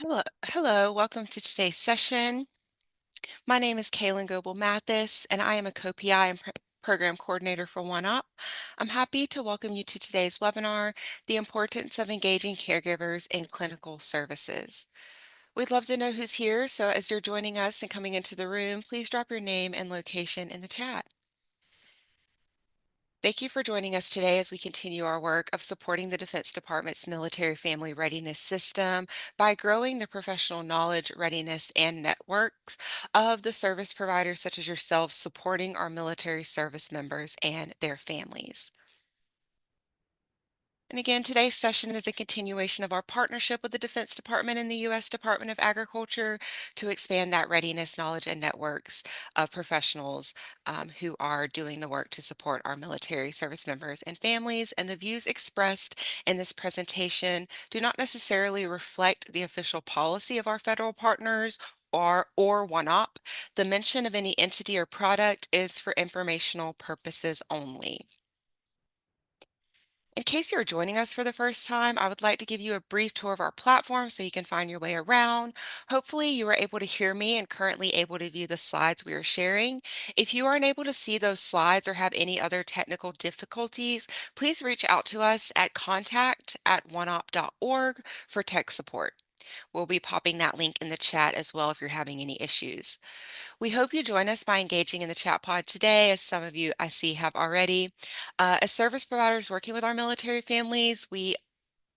Welcome to today's session. My name is Kaylin Goebel Mathis, and I am a co-PI and program coordinator for OneOp. I'm happy to welcome you to today's webinar, The Importance of Engaging Caregivers in Clinical Services. We'd love to know who's here, so as you're joining us and coming into the room, please drop your name and location in the chat. Thank you for joining us today as we continue our work of supporting the Defense Department's military family readiness system by growing the professional knowledge, readiness, and networks of the service providers such as yourselves supporting our military service members and their families. And again, today's session is a continuation of our partnership with the Defense Department and the U.S. Department of Agriculture to expand that readiness, knowledge, and networks of professionals who are doing the work to support our military service members and families. And the views expressed in this presentation do not necessarily reflect the official policy of our federal partners or OneOp. The mention of any entity or product is for informational purposes only. In case you're joining us for the first time, I would like to give you a brief tour of our platform so you can find your way around. Hopefully you are able to hear me and currently able to view the slides we are sharing. If you are unable to see those slides or have any other technical difficulties, please reach out to us at contact@oneop.org for tech support. We'll be popping that link in the chat as well if you're having any issues. We hope you join us by engaging in the chat pod today, as some of you I see have already. As service providers working with our military families, we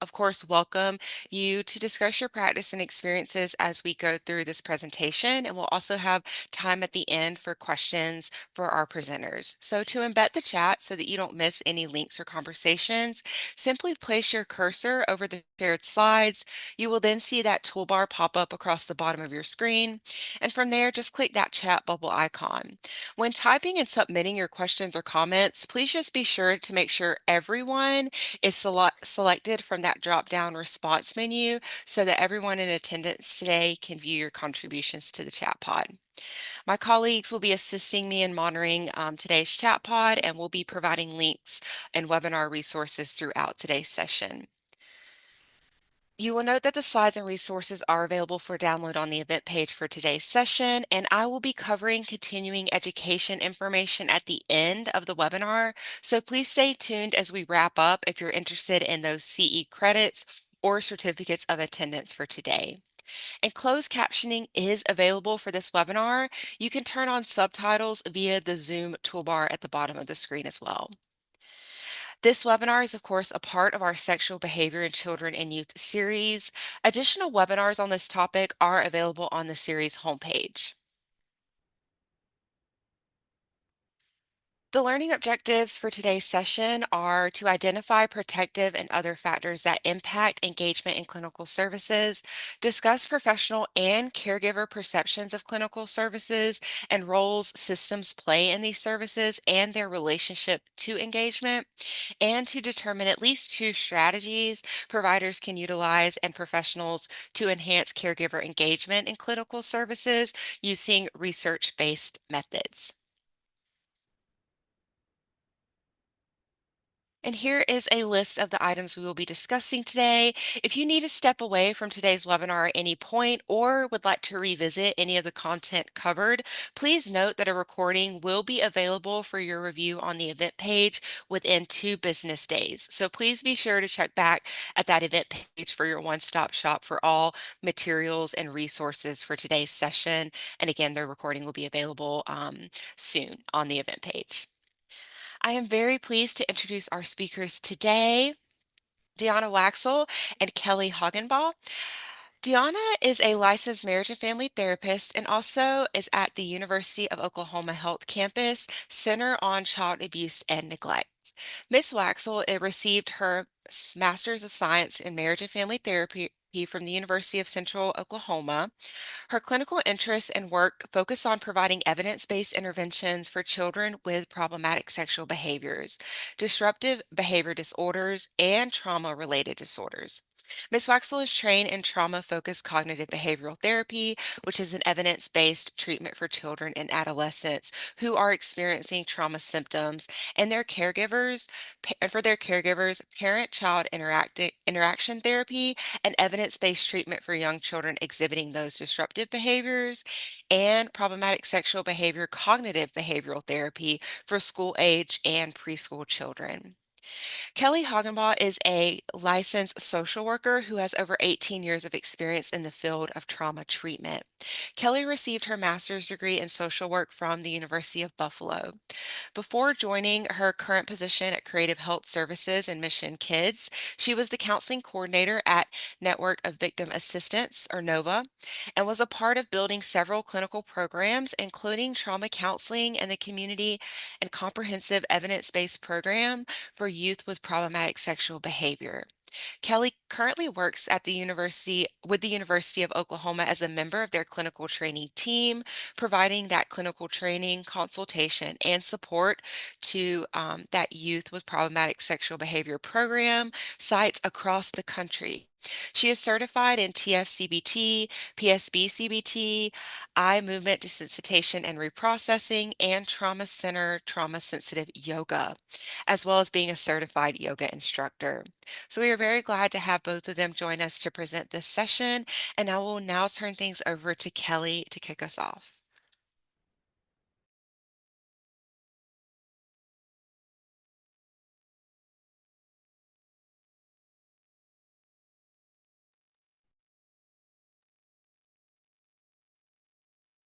of course, welcome you to discuss your practice and experiences as we go through this presentation, and we'll also have time at the end for questions for our presenters. So to embed the chat so that you don't miss any links or conversations, simply place your cursor over the shared slides. You will then see that toolbar pop up across the bottom of your screen, and from there, just click that chat bubble icon. When typing and submitting your questions or comments, please just be sure to make sure everyone is selected from that drop-down response menu so that everyone in attendance today can view your contributions to the chat pod. My colleagues will be assisting me in monitoring today's chat pod and will be providing links and webinar resources throughout today's session. You will note that the slides and resources are available for download on the event page for today's session, and I will be covering continuing education information at the end of the webinar, so please stay tuned as we wrap up if you're interested in those CE credits or certificates of attendance for today. And closed captioning is available for this webinar. You can turn on subtitles via the Zoom toolbar at the bottom of the screen as well. This webinar is, of course, a part of our Sexual Behavior in Children and Youth series. Additional webinars on this topic are available on the series homepage. The learning objectives for today's session are to identify protective and other factors that impact engagement in clinical services, discuss professional and caregiver perceptions of clinical services and roles systems play in these services and their relationship to engagement, and to determine at least two strategies providers can utilize and professionals to enhance caregiver engagement in clinical services using research-based methods. And here is a list of the items we will be discussing today. If you need to step away from today's webinar at any point or would like to revisit any of the content covered, please note that a recording will be available for your review on the event page within 2 business days. So please be sure to check back at that event page for your one-stop shop for all materials and resources for today's session. And again, the recording will be available soon on the event page. I am very pleased to introduce our speakers today, Deanna Waxel and Kelly Hagenbaugh. Deanna is a licensed marriage and family therapist and also is at the University of Oklahoma Health Campus Center on Child Abuse and Neglect. Ms. Waxel received her Master's of Science in Marriage and Family Therapy from the University of Central Oklahoma. Her clinical interests and work focus on providing evidence-based interventions for children with problematic sexual behaviors, disruptive behavior disorders, and trauma-related disorders. Ms. Waxel is trained in trauma-focused cognitive behavioral therapy, which is an evidence-based treatment for children and adolescents who are experiencing trauma symptoms, and their caregivers, and for their caregivers, parent-child interaction therapy, and evidence-based treatment for young children exhibiting those disruptive behaviors, and problematic sexual behavior cognitive behavioral therapy for school age and preschool children. Kelly Hagenbaugh is a licensed social worker who has over 18 years of experience in the field of trauma treatment. Kelly received her master's degree in social work from the University of Buffalo. Before joining her current position at Creative Health Services and Mission Kids, she was the counseling coordinator at Network of Victim Assistance, or NOVA, and was a part of building several clinical programs, including trauma counseling in the community and comprehensive evidence-based program for youth with problematic sexual behavior. Kelly currently works at the University with the University of Oklahoma as a member of their clinical training team, providing that clinical training, consultation, and support to that youth with problematic sexual behavior program sites across the country. She is certified in TFCBT, PSBCBT, eye movement desensitization and reprocessing, and trauma center trauma sensitive yoga, as well as being a certified yoga instructor. So we are very glad to have both of them join us to present this session, and I will now turn things over to Kelly to kick us off.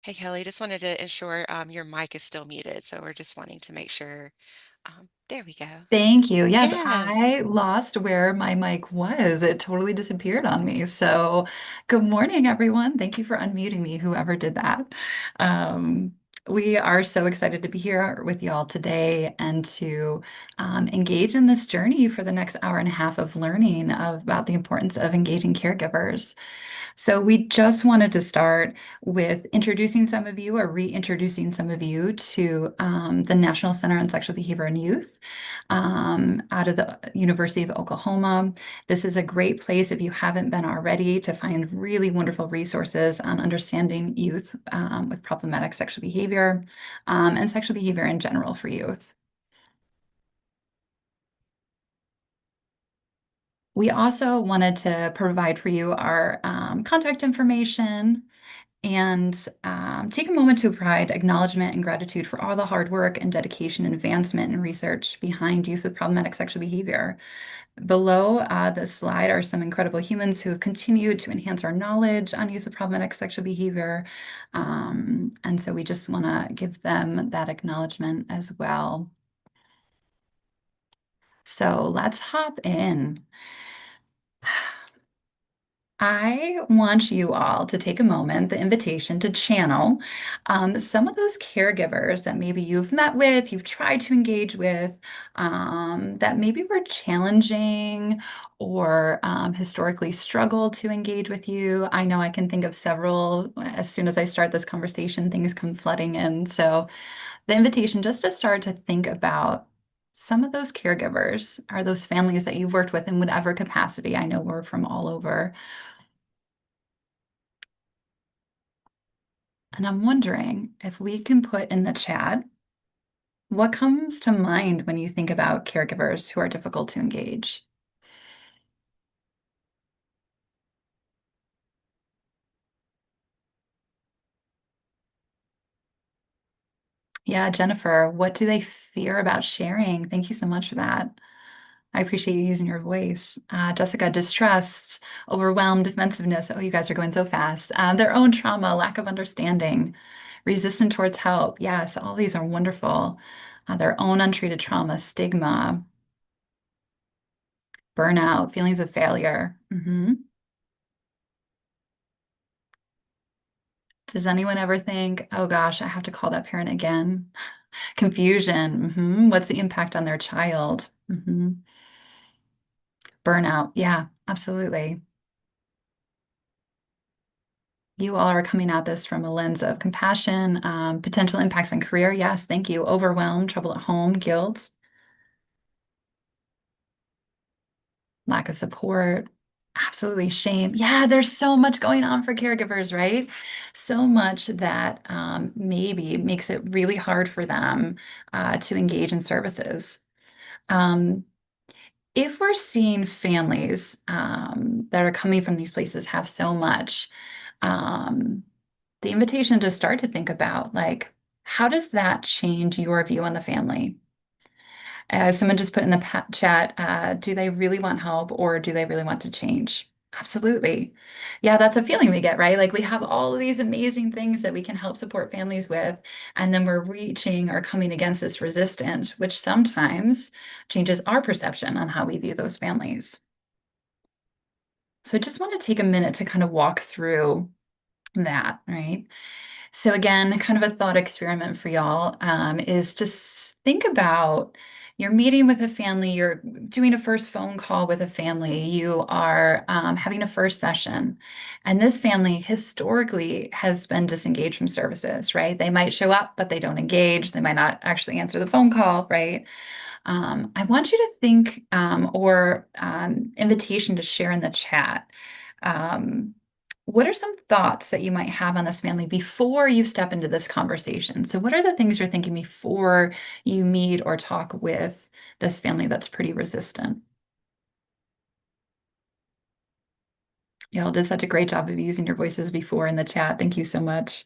Hey, Kelly, just wanted to ensure your mic is still muted, so we're just wanting to make sure. There we go. Thank you. Yes, Yes. I lost where my mic was. It totally disappeared on me. So, good morning, everyone. Thank you for unmuting me, whoever did that. Um, we are so excited to be here with you all today and to engage in this journey for the next hour and a half of learning about the importance of engaging caregivers. So we just wanted to start with introducing some of you or reintroducing some of you to the National Center on Sexual Behavior in Youth out of the University of Oklahoma. This is a great place, if you haven't been already, to find really wonderful resources on understanding youth with problematic sexual behavior and sexual behavior in general for youth. We also wanted to provide for you our contact information and take a moment to provide acknowledgement and gratitude for all the hard work and dedication and advancement and research behind youth with problematic sexual behavior. Below the slide are some incredible humans who have continued to enhance our knowledge on youth with problematic sexual behavior. And so we just want to give them that acknowledgement as well. So let's hop in. I want you all to take a moment, the invitation to channel some of those caregivers that maybe you've met with, you've tried to engage with, that maybe were challenging or historically struggled to engage with you. I know I can think of several. As soon as I start this conversation, things come flooding in. So the invitation just to start to think about some of those caregivers are those families that you've worked with in whatever capacity. I know we're from all over. And I'm wondering if we can put in the chat what comes to mind when you think about caregivers who are difficult to engage. Yeah, Jennifer, what do they fear about sharing? Thank you so much for that. I appreciate you using your voice. Jessica, distrust, overwhelmed, defensiveness. Oh, you guys are going so fast. Their own trauma, lack of understanding, resistant towards help. Yes, all these are wonderful. Their own untreated trauma, stigma, burnout, feelings of failure. Does anyone ever think, oh gosh, I have to call that parent again? Confusion. What's the impact on their child? Burnout. Yeah, absolutely. You all are coming at this from a lens of compassion, potential impacts on career. Yes, thank you. Overwhelm, trouble at home, guilt, lack of support. Absolutely. Shame. Yeah, there's so much going on for caregivers, right? So much that maybe makes it really hard for them to engage in services. Um, if we're seeing families that are coming from these places have so much, um, the invitation to start to think about like, how does that change your view on the family? Someone just put in the chat, do they really want help or do they really want to change? Absolutely. Yeah, that's a feeling we get, right? Like we have all of these amazing things that we can help support families with, and then we're reaching or coming against this resistance, which sometimes changes our perception on how we view those families. So I just want to take a minute to kind of walk through that, right? So again, kind of a thought experiment for y'all is just think about you're meeting with a family, you're doing a first phone call with a family, you are having a first session, and this family historically has been disengaged from services, right? They might show up, but they don't engage. They might not actually answer the phone call, right? I want you to think or invitation to share in the chat. Um, what are some thoughts that you might have on this family before you step into this conversation? So, what are the things you're thinking before you meet or talk with this family that's pretty resistant? Y'all did such a great job of using your voices before in the chat. Thank you so much.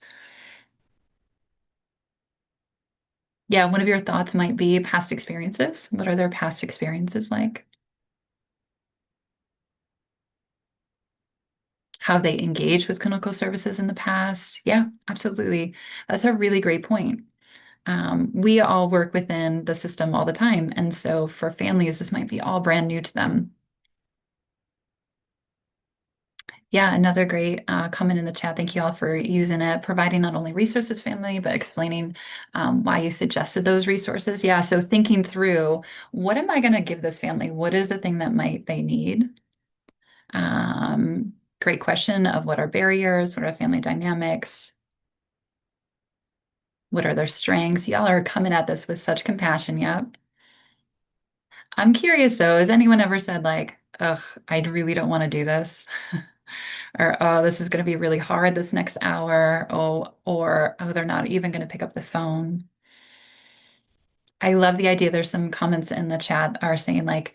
Yeah, one of your thoughts might be past experiences. What are their past experiences like? How they engaged with clinical services in the past? Yeah, absolutely. That's a really great point. We all work within the system all the time. And so for families, this might be all brand new to them. Yeah, another great comment in the chat. Thank you all for using it, providing not only resources family, but explaining why you suggested those resources. Yeah, so thinking through what am I going to give this family? What is the thing that might they need? Great question of what are barriers? What are family dynamics? What are their strengths? Y'all are coming at this with such compassion. Yep. I'm curious though, has anyone ever said like, ugh, I really don't want to do this? Or, oh, this is going to be really hard this next hour. Oh, or, oh, they're not even going to pick up the phone. I love the idea. There's some comments in the chat are saying like,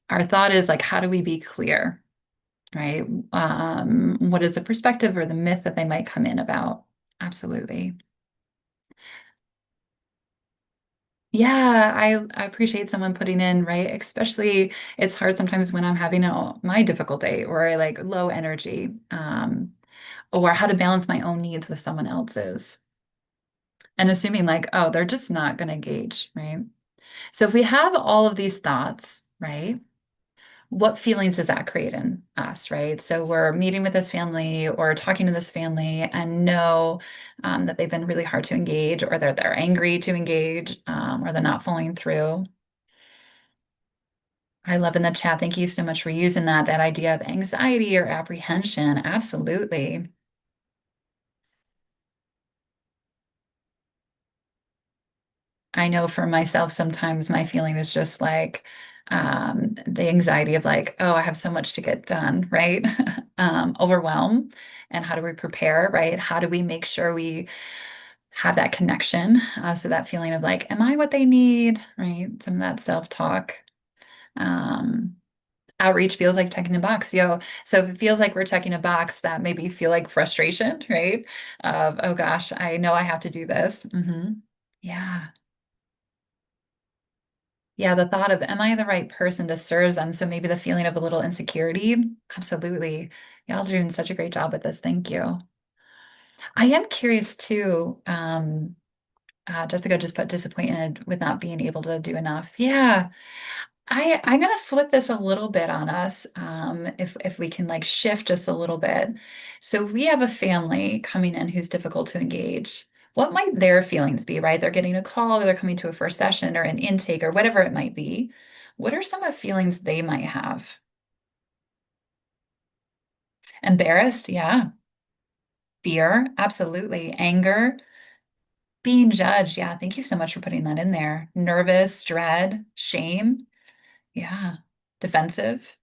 our thought is like, how do we be clear, right? What is the perspective or the myth that they might come in about? Absolutely. Yeah, I appreciate someone putting in, right? Especially it's hard sometimes when I'm having my difficult day or like low energy, or how to balance my own needs with someone else's. And assuming like, oh, they're just not going to engage, right? So if we have all of these thoughts, right? What feelings does that create in us, right? So we're meeting with this family or talking to this family and know that they've been really hard to engage or they're angry to engage or they're not following through. I love in the chat. Thank you so much for using that idea of anxiety or apprehension. Absolutely. I know for myself, sometimes my feeling is just like the anxiety of like, oh, I have so much to get done, right? Overwhelm. And how do we prepare, right? How do we make sure we have that connection? So that feeling of like, am I what they need, right? Some of that self-talk. Um, Outreach feels like checking a box, yo. So if it feels like we're checking a box, that maybe feel like frustration, right? Of, oh gosh, I know I have to do this. Yeah. Yeah, the thought of, am I the right person to serve them? So maybe the feeling of a little insecurity. Absolutely. Y'all are doing such a great job with this. Thank you. I am curious too. Jessica just put disappointed with not being able to do enough. Yeah. I'm gonna flip this a little bit on us, if we can like shift just a little bit. So we have a family coming in who's difficult to engage. What might their feelings be, right? They're getting a call, they're coming to a first session or an intake or whatever it might be. What are some of the feelings they might have? Embarrassed, yeah. Fear, absolutely. Anger, being judged, yeah. Thank you so much for putting that in there. Nervous, dread, shame, yeah. Defensive.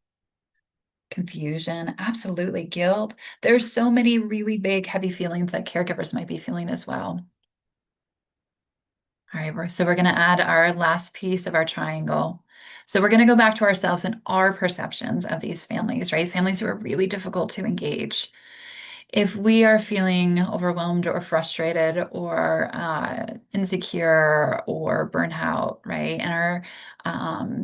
Confusion, absolutely. Guilt. There's so many really big, heavy feelings that caregivers might be feeling as well. All right, so we're going to add our last piece of our triangle. So we're going to go back to ourselves and our perceptions of these families, right? Families who are really difficult to engage. If we are feeling overwhelmed or frustrated or insecure or burnout, right, and are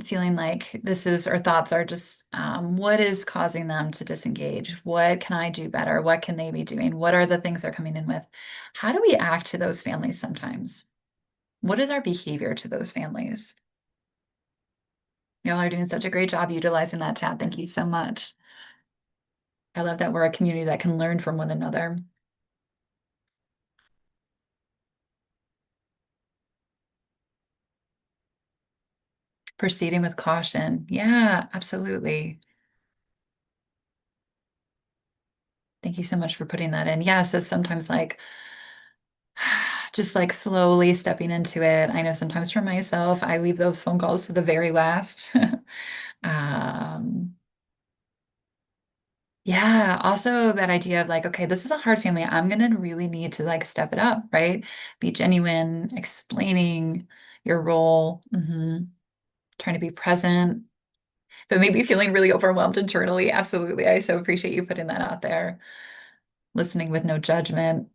feeling like this is, our thoughts are just, what is causing them to disengage? What can I do better? What can they be doing? What are the things they're coming in with? How do we act to those families sometimes? What is our behavior to those families? Y'all are doing such a great job utilizing that chat. Thank you so much. I love that we're a community that can learn from one another. Proceeding with caution. Yeah, absolutely. Thank you so much for putting that in. Yeah, so sometimes like just like slowly stepping into it. I know sometimes for myself, I leave those phone calls to the very last. Um, yeah, also that idea of like, okay, this is a hard family. I'm gonna really need to like step it up, right? Be genuine, explaining your role, trying to be present, but maybe feeling really overwhelmed internally. Absolutely. I so appreciate you putting that out there. Listening with no judgment.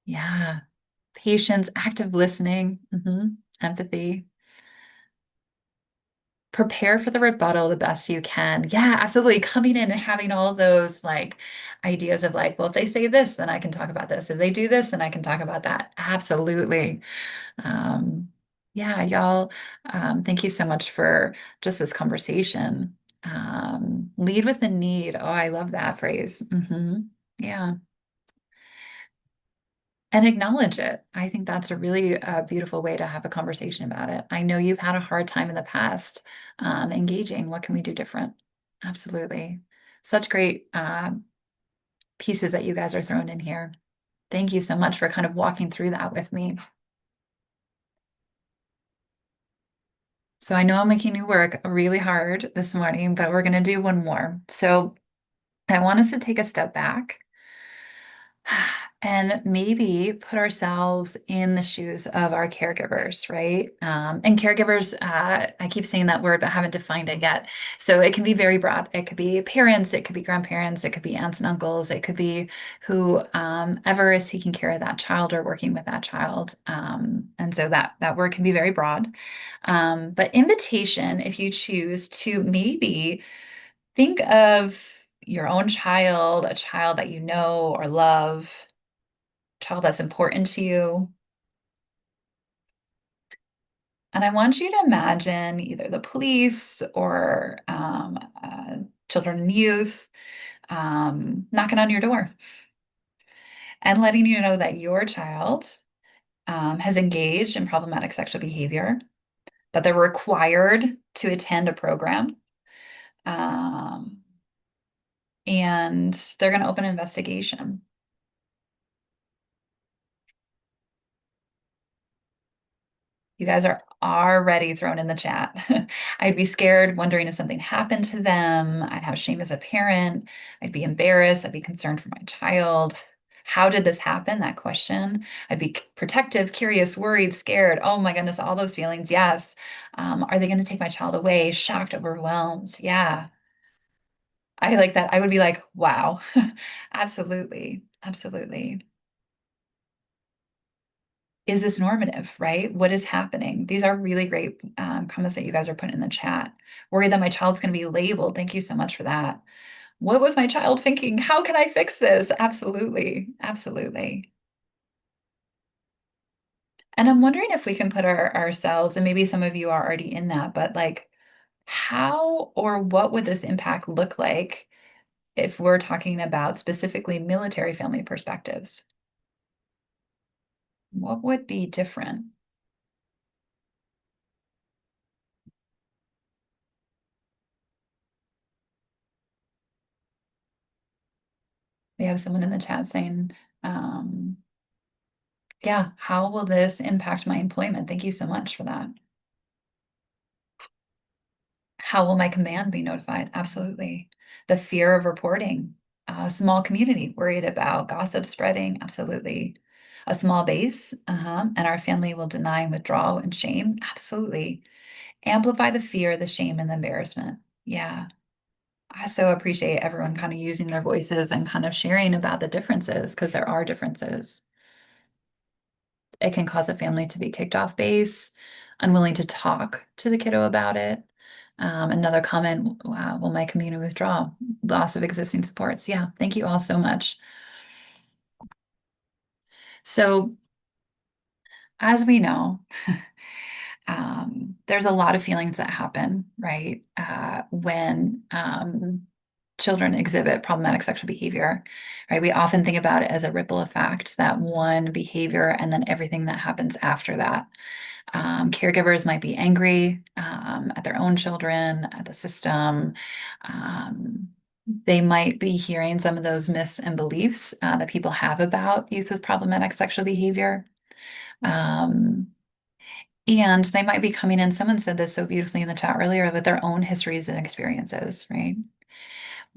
Yeah. Patience, active listening, empathy. Prepare for the rebuttal the best you can. Yeah, absolutely. Coming in and having all those like ideas of like, well, if they say this, then I can talk about this. If they do this, then I can talk about that. Absolutely. Um, yeah, y'all, thank you so much for just this conversation. Lead with the need. Oh, I love that phrase. Yeah. And acknowledge it. I think that's a really beautiful way to have a conversation about it. I know you've had a hard time in the past engaging. What can we do different? Absolutely. Such great pieces that you guys are throwing in here. Thank you so much for kind of walking through that with me. So I know I'm making you work really hard this morning, but we're going to do one more. So I want us to take a step back and maybe put ourselves in the shoes of our caregivers, right? And caregivers, I keep saying that word, but haven't defined it yet. So it can be very broad. It could be parents, it could be grandparents, it could be aunts and uncles, it could be who ever is taking care of that child or working with that child. And so that word can be very broad. But invitation, if you choose to maybe think of your own child, a child that you know or love, child that's important to you. And I want you to imagine either the police or children and youth knocking on your door and letting you know that your child has engaged in problematic sexual behavior, that they're required to attend a program, um, and they're going to open an investigation. You guys are already thrown in the chat. I'd be scared, wondering if something happened to them. I'd have shame as a parent. I'd be embarrassed. I'd be concerned for my child. How did this happen? That question. I'd be protective, curious, worried, scared. Oh my goodness, all those feelings. Yes. Are they going to take my child away? Shocked, overwhelmed. Yeah. I like that. I would be like, wow. Absolutely. Absolutely. Is this normative, right? What is happening? These are really great comments that you guys are putting in the chat. Worried that my child's going to be labeled. Thank you so much for that. What was my child thinking? How can I fix this? Absolutely. Absolutely. And I'm wondering if we can put ourselves, and maybe some of you are already in that, but like, how or what would this impact look like if we're talking about specifically military family perspectives? What would be different? We have someone in the chat saying, um, yeah, how will this impact my employment? Thank you so much for that. How will my command be notified? Absolutely. The fear of reporting. A small community worried about gossip spreading. Absolutely. A small base, and our family will deny and withdraw and shame. Absolutely. Amplify the fear, the shame, and the embarrassment. Yeah. I so appreciate everyone kind of using their voices and kind of sharing about the differences because there are differences. It can cause a family to be kicked off base, unwilling to talk to the kiddo about it. Another comment, wow, will my community withdraw? Loss of existing supports. Yeah, thank you all so much. So, as we know, there's a lot of feelings that happen, right? When children exhibit problematic sexual behavior, right? We often think about it as a ripple effect, that one behavior and then everything that happens after that. Caregivers might be angry at their own children, at the system. Um, they might be hearing some of those myths and beliefs that people have about youth with problematic sexual behavior. Um, and they might be coming in, someone said this so beautifully in the chat earlier, with their own histories and experiences, right?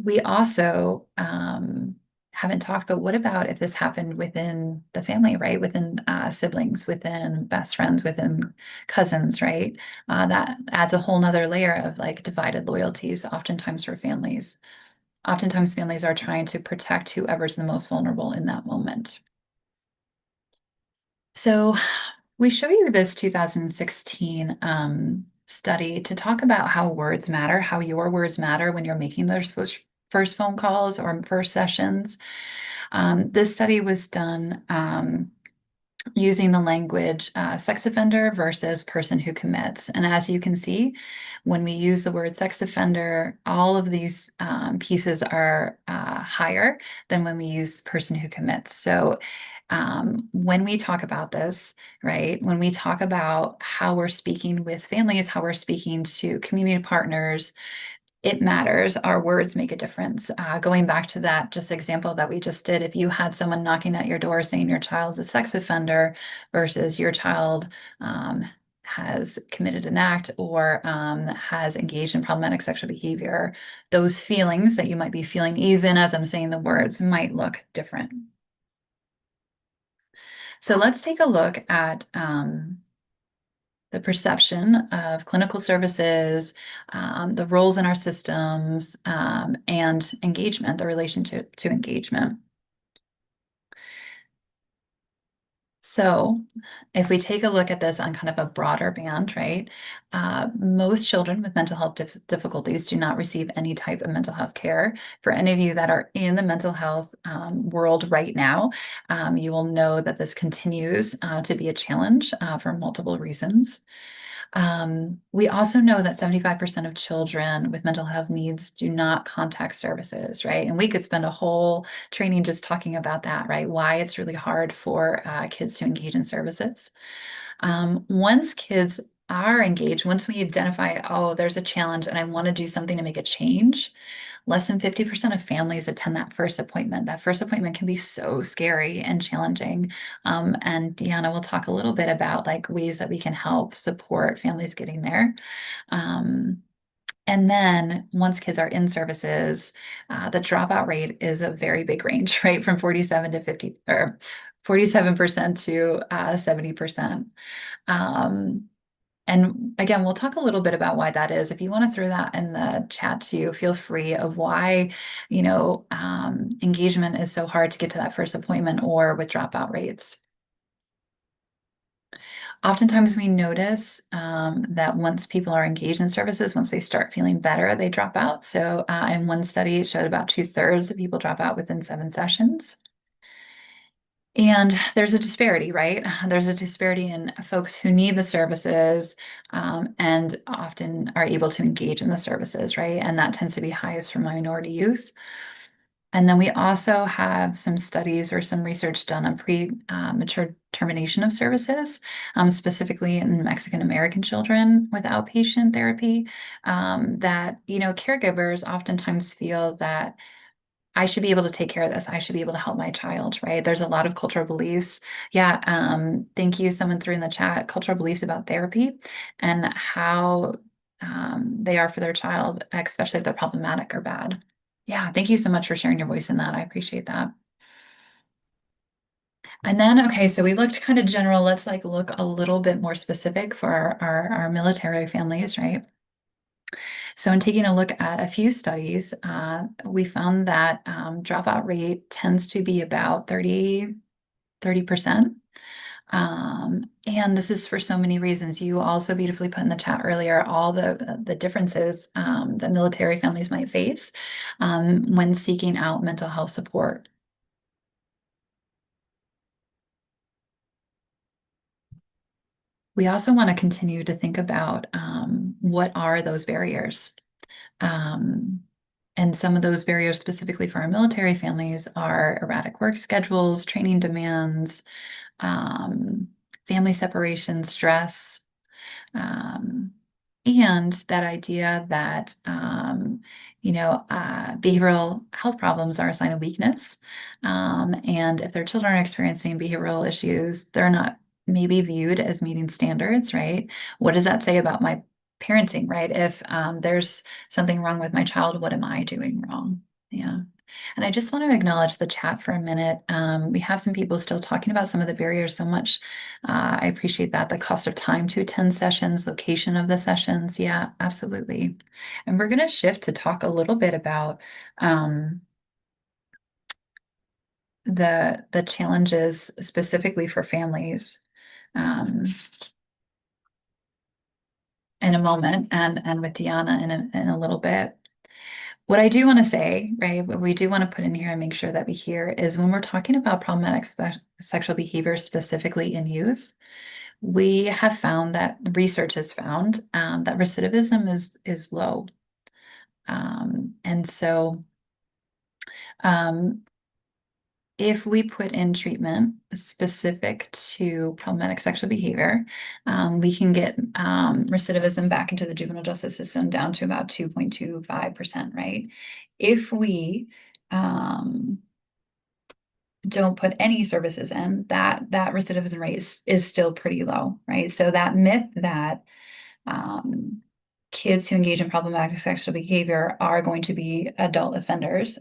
We also haven't talked, but what about if this happened within the family, right? Within siblings, within best friends, within cousins, right? That adds a whole nother layer of like divided loyalties, oftentimes for families. Oftentimes, families are trying to protect whoever's the most vulnerable in that moment. So we show you this 2016 study to talk about how words matter, how your words matter when you're making those first phone calls or first sessions. This study was done using the language sex offender versus person who commits. And as you can see, when we use the word sex offender, all of these pieces are higher than when we use person who commits. So when we talk about this, right, when we talk about how we're speaking with families, how we're speaking to community partners, it matters. Our words make a difference. Going back to that just example that we just did, if you had someone knocking at your door saying your child's a sex offender versus your child has committed an act or has engaged in problematic sexual behavior, those feelings that you might be feeling, even as I'm saying the words, might look different. So let's take a look at the perception of clinical services, the roles in our systems, and engagement, the relationship to engagement. So if we take a look at this on kind of a broader band, right, most children with mental health difficulties do not receive any type of mental health care. For any of you that are in the mental health world right now, you will know that this continues to be a challenge for multiple reasons. We also know that 75% of children with mental health needs do not contact services, right? And we could spend a whole training just talking about that, right? Why it's really hard for kids to engage in services. Once kids are engaged, once we identify, oh, there's a challenge and I want to do something to make a change, less than 50% of families attend that first appointment. That first appointment can be so scary and challenging. And Deanna will talk a little bit about like ways that we can help support families getting there. Um, and then once kids are in services, the dropout rate is a very big range, right? From 47 to 50 or 47% to 70%. Um, and again, we'll talk a little bit about why that is. If you want to throw that in the chat too, feel free of why, engagement is so hard to get to that first appointment or with dropout rates. Oftentimes we notice that once people are engaged in services, once they start feeling better, they drop out. So in one study, it showed about 2/3 of people drop out within 7 sessions. And there's a disparity, right? There's a disparity in folks who need the services and often are able to engage in the services, right? And that tends to be highest for minority youth. And then we also have some studies or some research done on premature termination of services, specifically in Mexican American children with outpatient therapy, that, caregivers oftentimes feel that I should be able to take care of this. I should be able to help my child, right? There's a lot of cultural beliefs. Yeah, thank you. Someone threw in the chat cultural beliefs about therapy and they are for their child, especially if they're problematic or bad. Yeah, thank you so much for sharing your voice in that. I appreciate that. And then, okay, so we looked kind of general. Let's like look a little bit more specific for our military families, right? So in taking a look at a few studies, we found that dropout rate tends to be about 30%. And this is for so many reasons. You also beautifully put in the chat earlier all the differences that military families might face when seeking out mental health support. We also want to continue to think about what are those barriers. Um, and some of those barriers specifically for our military families are erratic work schedules, training demands, um, family separation, stress, um, and that idea that behavioral health problems are a sign of weakness. And if their children are experiencing behavioral issues, they're not maybe viewed as meeting standards, right? What does that say about my parenting, right? If there's something wrong with my child, what am I doing wrong? Yeah. And I just want to acknowledge the chat for a minute. We have some people still talking about some of the barriers so much. I appreciate that. The cost of time to attend sessions, location of the sessions. Yeah, absolutely. And we're going to shift to talk a little bit about um, the challenges specifically for families um, in a moment, and with Deanna in a little bit. What I do want to say, right, what we do want to put in here and make sure that we hear is when we're talking about problematic sexual behavior specifically in youth, we have found that research has found that recidivism is low. And so um, if we put in treatment specific to problematic sexual behavior, we can get recidivism back into the juvenile justice system down to about 2.25%, right? If we don't put any services in, that recidivism rate is still pretty low, right? So that myth that um, kids who engage in problematic sexual behavior are going to be adult offenders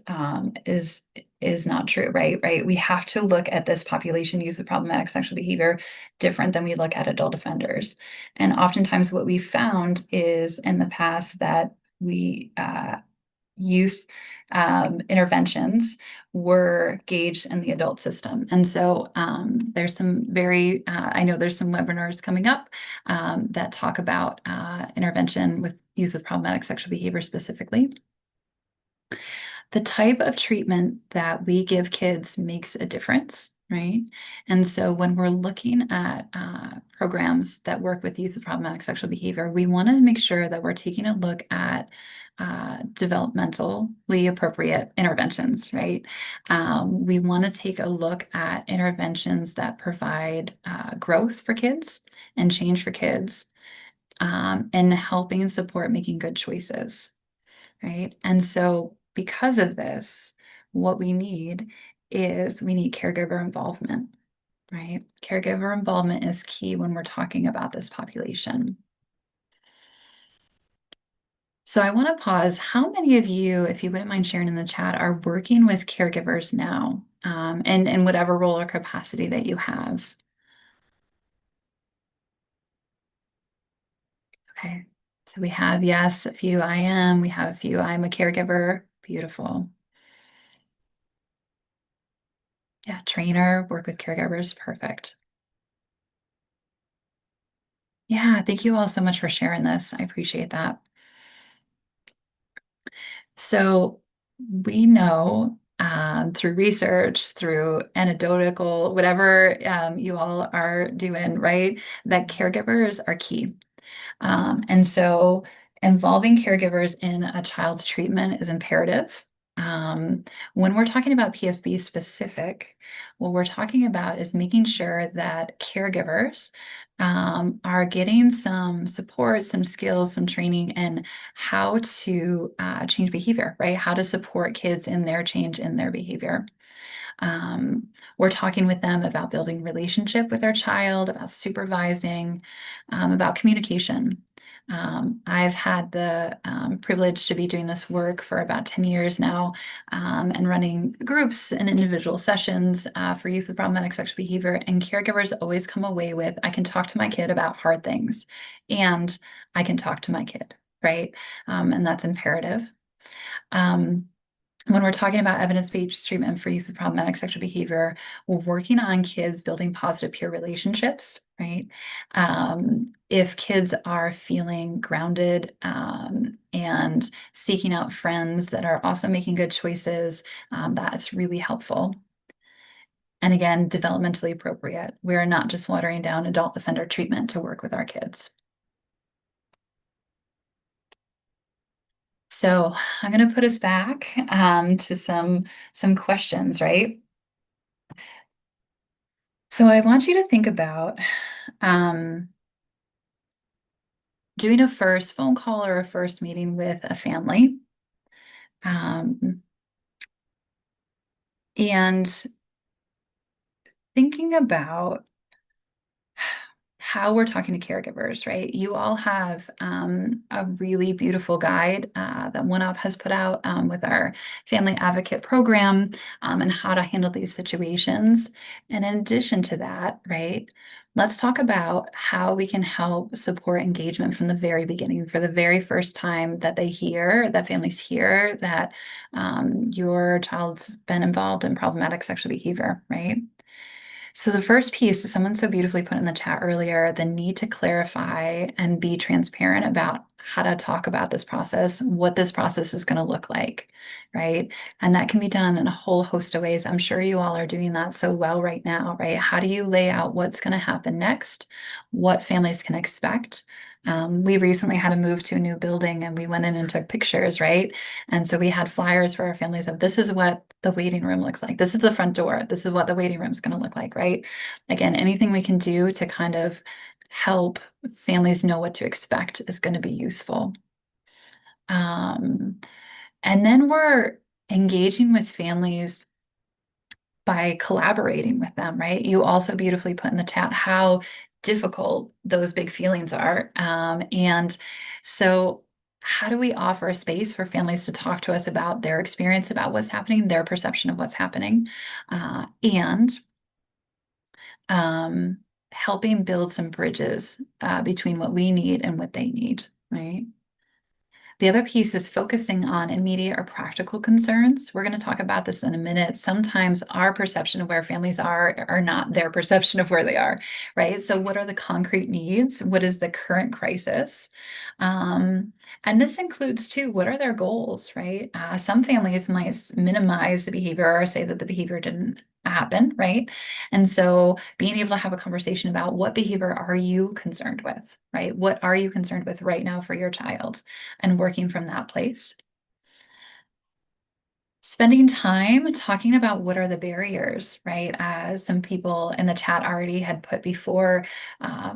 is not true, right? Right. We have to look at this population youth with problematic sexual behavior different than we look at adult offenders. And oftentimes, what we found is in the past that we youth interventions were gauged in the adult system. And so there's some I know there's some webinars coming up that talk about intervention with youth with problematic sexual behavior specifically. The type of treatment that we give kids makes a difference, right? And so when we're looking at programs that work with youth with problematic sexual behavior, we want to make sure that we're taking a look at developmentally appropriate interventions, right? We want to take a look at interventions that provide growth for kids and change for kids, and helping and support making good choices, right? And so because of this, what we need caregiver involvement, right? Caregiver involvement is key when we're talking about this population. So I want to pause. How many of you, if you wouldn't mind sharing in the chat, are working with caregivers now, and in whatever role or capacity that you have? Okay. So we have, yes, a few I am. We have a few I'm a caregiver. Beautiful. Yeah, trainer, work with caregivers. Perfect. Yeah, thank you all so much for sharing this. I appreciate that. So we know through research, through anecdotal, whatever you all are doing, right, that caregivers are key. And so involving caregivers in a child's treatment is imperative. Um, when we're talking about PSB specific, what we're talking about is making sure that caregivers are getting some support, some skills, some training in how to change behavior, right? How to support kids in their change in their behavior. We're talking with them about building relationship with their child, about supervising, about communication. I've had the privilege to be doing this work for about 10 years now, and running groups and individual sessions for youth with problematic sexual behavior. And caregivers always come away with, I can talk to my kid about hard things, and I can talk to my kid, right? And that's imperative. Um, when we're talking about evidence-based treatment for youth with problematic sexual behavior, we're working on kids building positive peer relationships, right? If kids are feeling grounded and seeking out friends that are also making good choices, that's really helpful. And again, developmentally appropriate. We're not just watering down adult offender treatment to work with our kids. So I'm going to put us back to some questions, right? So I want you to think about um, doing a first phone call or a first meeting with a family, um, and thinking about how we're talking to caregivers, right? You all have a really beautiful guide that OneOp has put out with our family advocate program and how to handle these situations. And in addition to that, right, let's talk about how we can help support engagement from the very beginning, for the very first time that they hear, that families hear that your child's been involved in problematic sexual behavior, right? So the first piece, someone so beautifully put in the chat earlier, the need to clarify and be transparent about how to talk about this process, what this process is going to look like, right? And that can be done in a whole host of ways. I'm sure you all are doing that so well right now, right? How do you lay out what's going to happen next, what families can expect? We recently had to move to a new building and we went in and took pictures, right? And so we had flyers for our families of this is what the waiting room looks like. This is the front door. This is what the waiting room is going to look like, right? Again, anything we can do to kind of help families know what to expect is going to be useful. Um, and then we're engaging with families by collaborating with them, right? You also beautifully put in the chat how difficult those big feelings are. And so, how do we offer a space for families to talk to us about their experience, about what's happening, their perception of what's happening, and um, helping build some bridges between what we need and what they need, right? The other piece is focusing on immediate or practical concerns. We're going to talk about this in a minute. Sometimes our perception of where families are not their perception of where they are, right? So what are the concrete needs? What is the current crisis? Um, and this includes too, what are their goals, right? Some families might minimize the behavior or say that the behavior didn't happen, right? And so being able to have a conversation about what behavior are you concerned with, right? What are you concerned with right now for your child? And working from that place. Spending time talking about what are the barriers, right? As some people in the chat already had put before,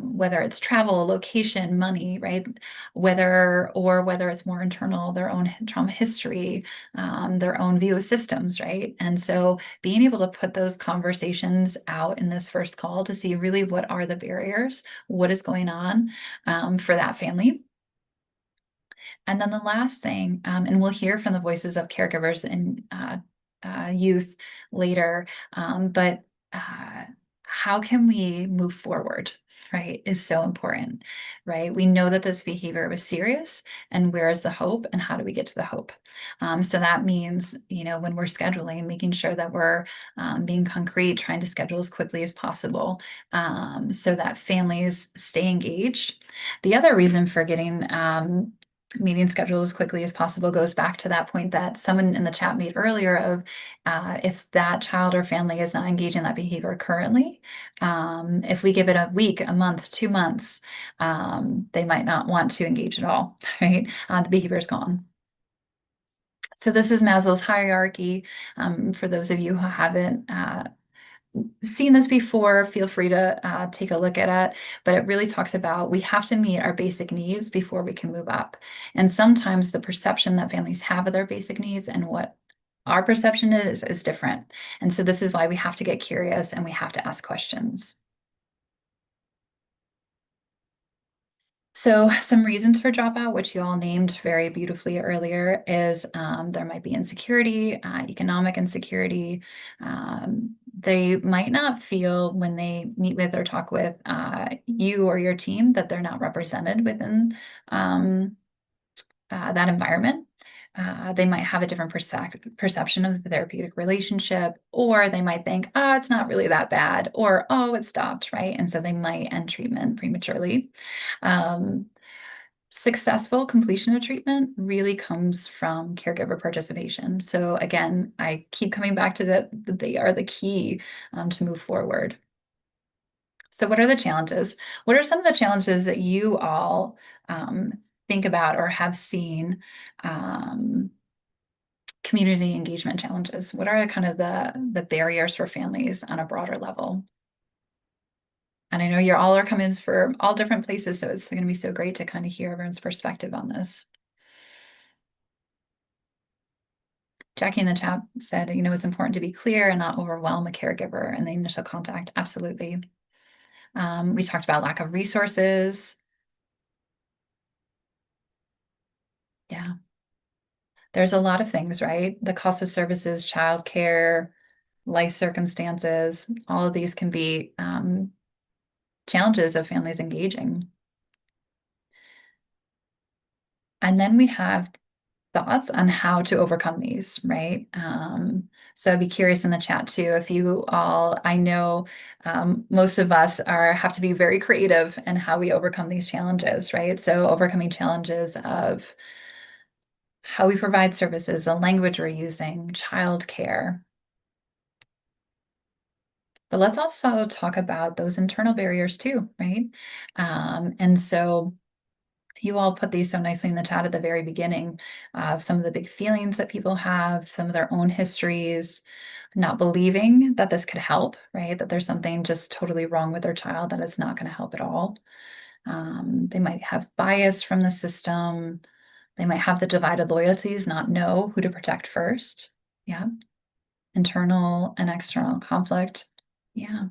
whether it's travel, location, money, right? Whether it's more internal, their own trauma history, their own view of systems, right? And so being able to put those conversations out in this first call to see really what are the barriers, what is going on for that family. And then the last thing, and we'll hear from the voices of caregivers and youth later, but how can we move forward, right, is so important, right? We know that this behavior was serious, and where is the hope, and how do we get to the hope? So that means, when we're scheduling, making sure that we're being concrete, trying to schedule as quickly as possible so that families stay engaged. The other reason for getting meeting schedule as quickly as possible goes back to that point that someone in the chat made earlier of if that child or family is not engaging in that behavior currently, if we give it a week, a month, 2 months, they might not want to engage at all, right? The behavior is gone. So this is Maslow's hierarchy. For those of you who haven't seen this before, feel free to take a look at it, but it really talks about we have to meet our basic needs before we can move up. And sometimes the perception that families have of their basic needs and what our perception is different. And so this is why we have to get curious and we have to ask questions. So, some reasons for dropout, which you all named very beautifully earlier, is there might be insecurity, economic insecurity. They might not feel when they meet with or talk with you or your team that they're not represented within um, that environment. They might have a different perception of the therapeutic relationship, or they might think, oh, it's not really that bad, or oh, it stopped, right? And so they might end treatment prematurely. Um, Successful completion of treatment really comes from caregiver participation. So again, I keep coming back to that they are the key to move forward. So what are the challenges? What are some of the challenges that you all um, think about or have seen um, community engagement challenges? What are kind of the barriers for families on a broader level? And I know you're all are coming from all different places, so it's going to be so great to kind of hear everyone's perspective on this. Jackie in the chat said, it's important to be clear and not overwhelm a caregiver in the initial contact. Absolutely. We talked about lack of resources. Yeah, there's a lot of things, right? The cost of services, childcare, life circumstances, all of these can be challenges of families engaging. And then we have thoughts on how to overcome these, right? So I'd be curious in the chat too, if you all, I know most of us have to be very creative in how we overcome these challenges, right? So overcoming challenges of how we provide services, the language we're using, childcare. But let's also talk about those internal barriers too, right? And so you all put these so nicely in the chat at the very beginning of some of the big feelings that people have, some of their own histories, not believing that this could help, right? That there's something just totally wrong with their child, that it's not going to help at all. They might have bias from the system. They might have the divided loyalties, not know who to protect first. Yeah. Internal and external conflict. Yeah.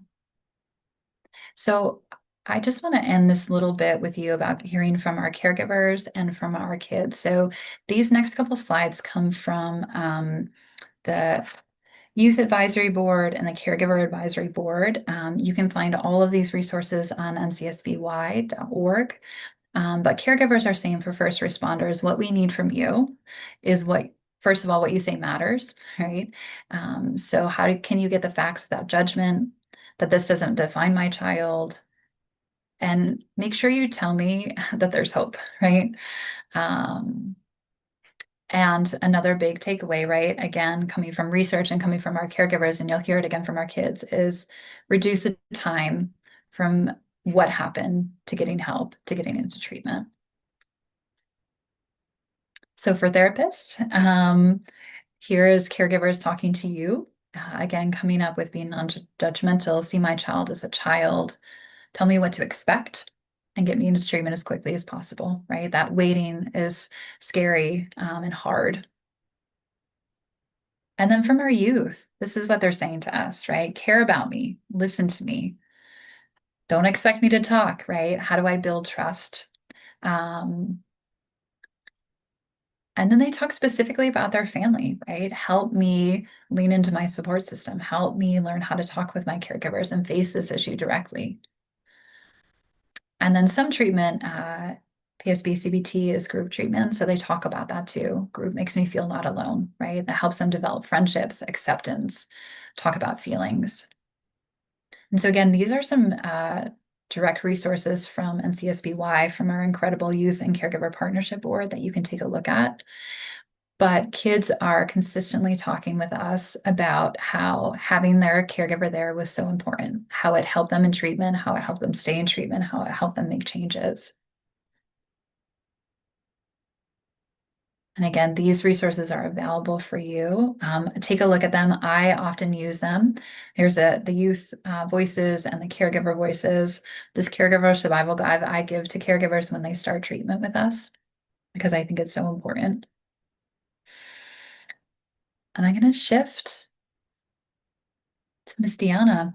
So I just want to end this little bit with you about hearing from our caregivers and from our kids. So these next couple slides come from the Youth Advisory Board and the Caregiver Advisory Board. You can find all of these resources on ncsby.org. But caregivers are saying for first responders, what we need from you is first of all, what you say matters, right? So can you get the facts without judgment, that this doesn't define my child? And make sure you tell me that there's hope, right? Um, and another big takeaway, right? Again, coming from research and coming from our caregivers, and you'll hear it again from our kids, is reduce the time from what happened to getting help, to getting into treatment. So for therapists, here is caregivers talking to you. Again, coming up with being non-judgmental, see my child as a child, tell me what to expect, and get me into treatment as quickly as possible, right? That waiting is scary and hard. And then from our youth, this is what they're saying to us, right? Care about me, listen to me. Don't expect me to talk, right? How do I build trust? Um, And then they talk specifically about their family, right? Help me lean into my support system. Help me learn how to talk with my caregivers and face this issue directly. And then some treatment, PSB CBT is group treatment. So they talk about that too. Group makes me feel not alone, right? That helps them develop friendships, acceptance, talk about feelings. And so again, these are some direct resources from NCSBY, from our incredible Youth and Caregiver Partnership Board that you can take a look at. But kids are consistently talking with us about how having their caregiver there was so important, how it helped them in treatment, how it helped them stay in treatment, how it helped them make changes. And again, these resources are available for you. Take a look at them. I often use them. Here's the youth voices and the caregiver voices. This caregiver survival guide I give to caregivers when they start treatment with us, because I think it's so important. And I'm going to shift to Miss Deanna.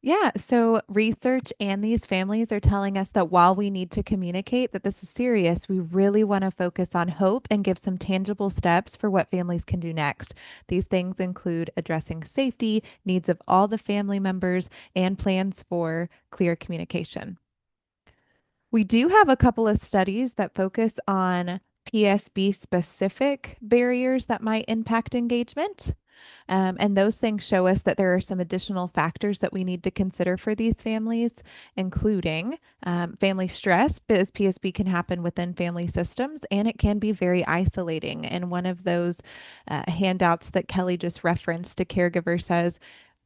Yeah, so research and these families are telling us that while we need to communicate that this is serious, we really want to focus on hope and give some tangible steps for what families can do next. These things include addressing safety, needs of all the family members, and plans for clear communication. We do have a couple of studies that focus on PSB specific barriers that might impact engagement. And those things show us that there are some additional factors that we need to consider for these families, including family stress, because PSB can happen within family systems and it can be very isolating. And one of those handouts that Kelly just referenced, a caregiver says,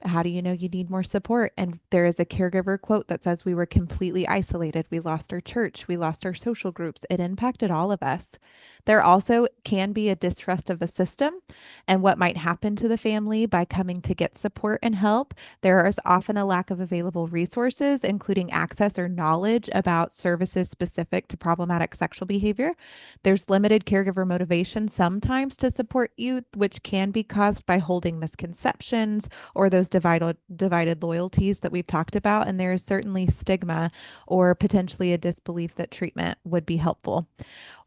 how do you know you need more support? And there is a caregiver quote that says, we were completely isolated. We lost our church. We lost our social groups. It impacted all of us. There also can be a distrust of the system and what might happen to the family by coming to get support and help. There is often a lack of available resources, including access or knowledge about services specific to problematic sexual behavior. There's limited caregiver motivation sometimes to support youth, which can be caused by holding misconceptions or those divided loyalties that we've talked about. And there is certainly stigma or potentially a disbelief that treatment would be helpful.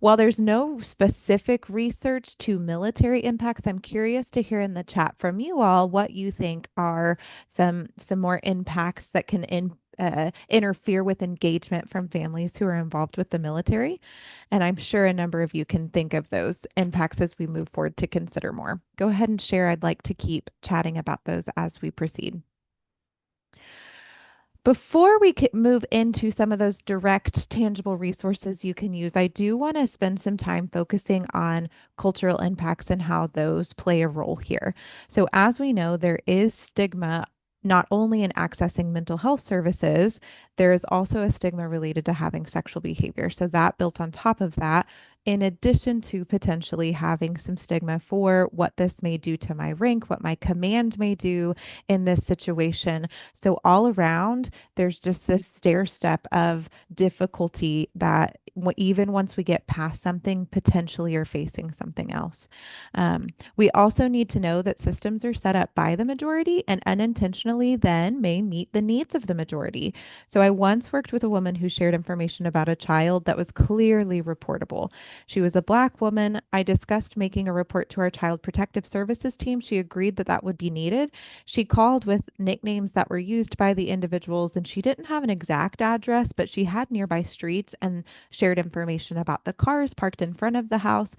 While there's no specific research to military impacts, I'm curious to hear in the chat from you all what you think are some more impacts that can interfere with engagement from families who are involved with the military. And I'm sure a number of you can think of those impacts as we move forward to consider more. Go ahead and share. I'd like to keep chatting about those as we proceed. Before we move into some of those direct, tangible resources you can use, I do want to spend some time focusing on cultural impacts and how those play a role here. So, as we know, there is stigma not only in accessing mental health services, there is also a stigma related to having sexual behavior. So, that built on top of that, in addition to potentially having some stigma for what this may do to my rank, what my command may do in this situation. So, all around, there's just this stair step of difficulty that even once we get past something, potentially are facing something else. We also need to know that systems are set up by the majority and unintentionally then may meet the needs of the majority. So I once worked with a woman who shared information about a child that was clearly reportable. She was a Black woman. I discussed making a report to our Child Protective Services team. She agreed that that would be needed. She called with nicknames that were used by the individuals, and she didn't have an exact address, but she had nearby streets and shared information about the cars parked in front of the house.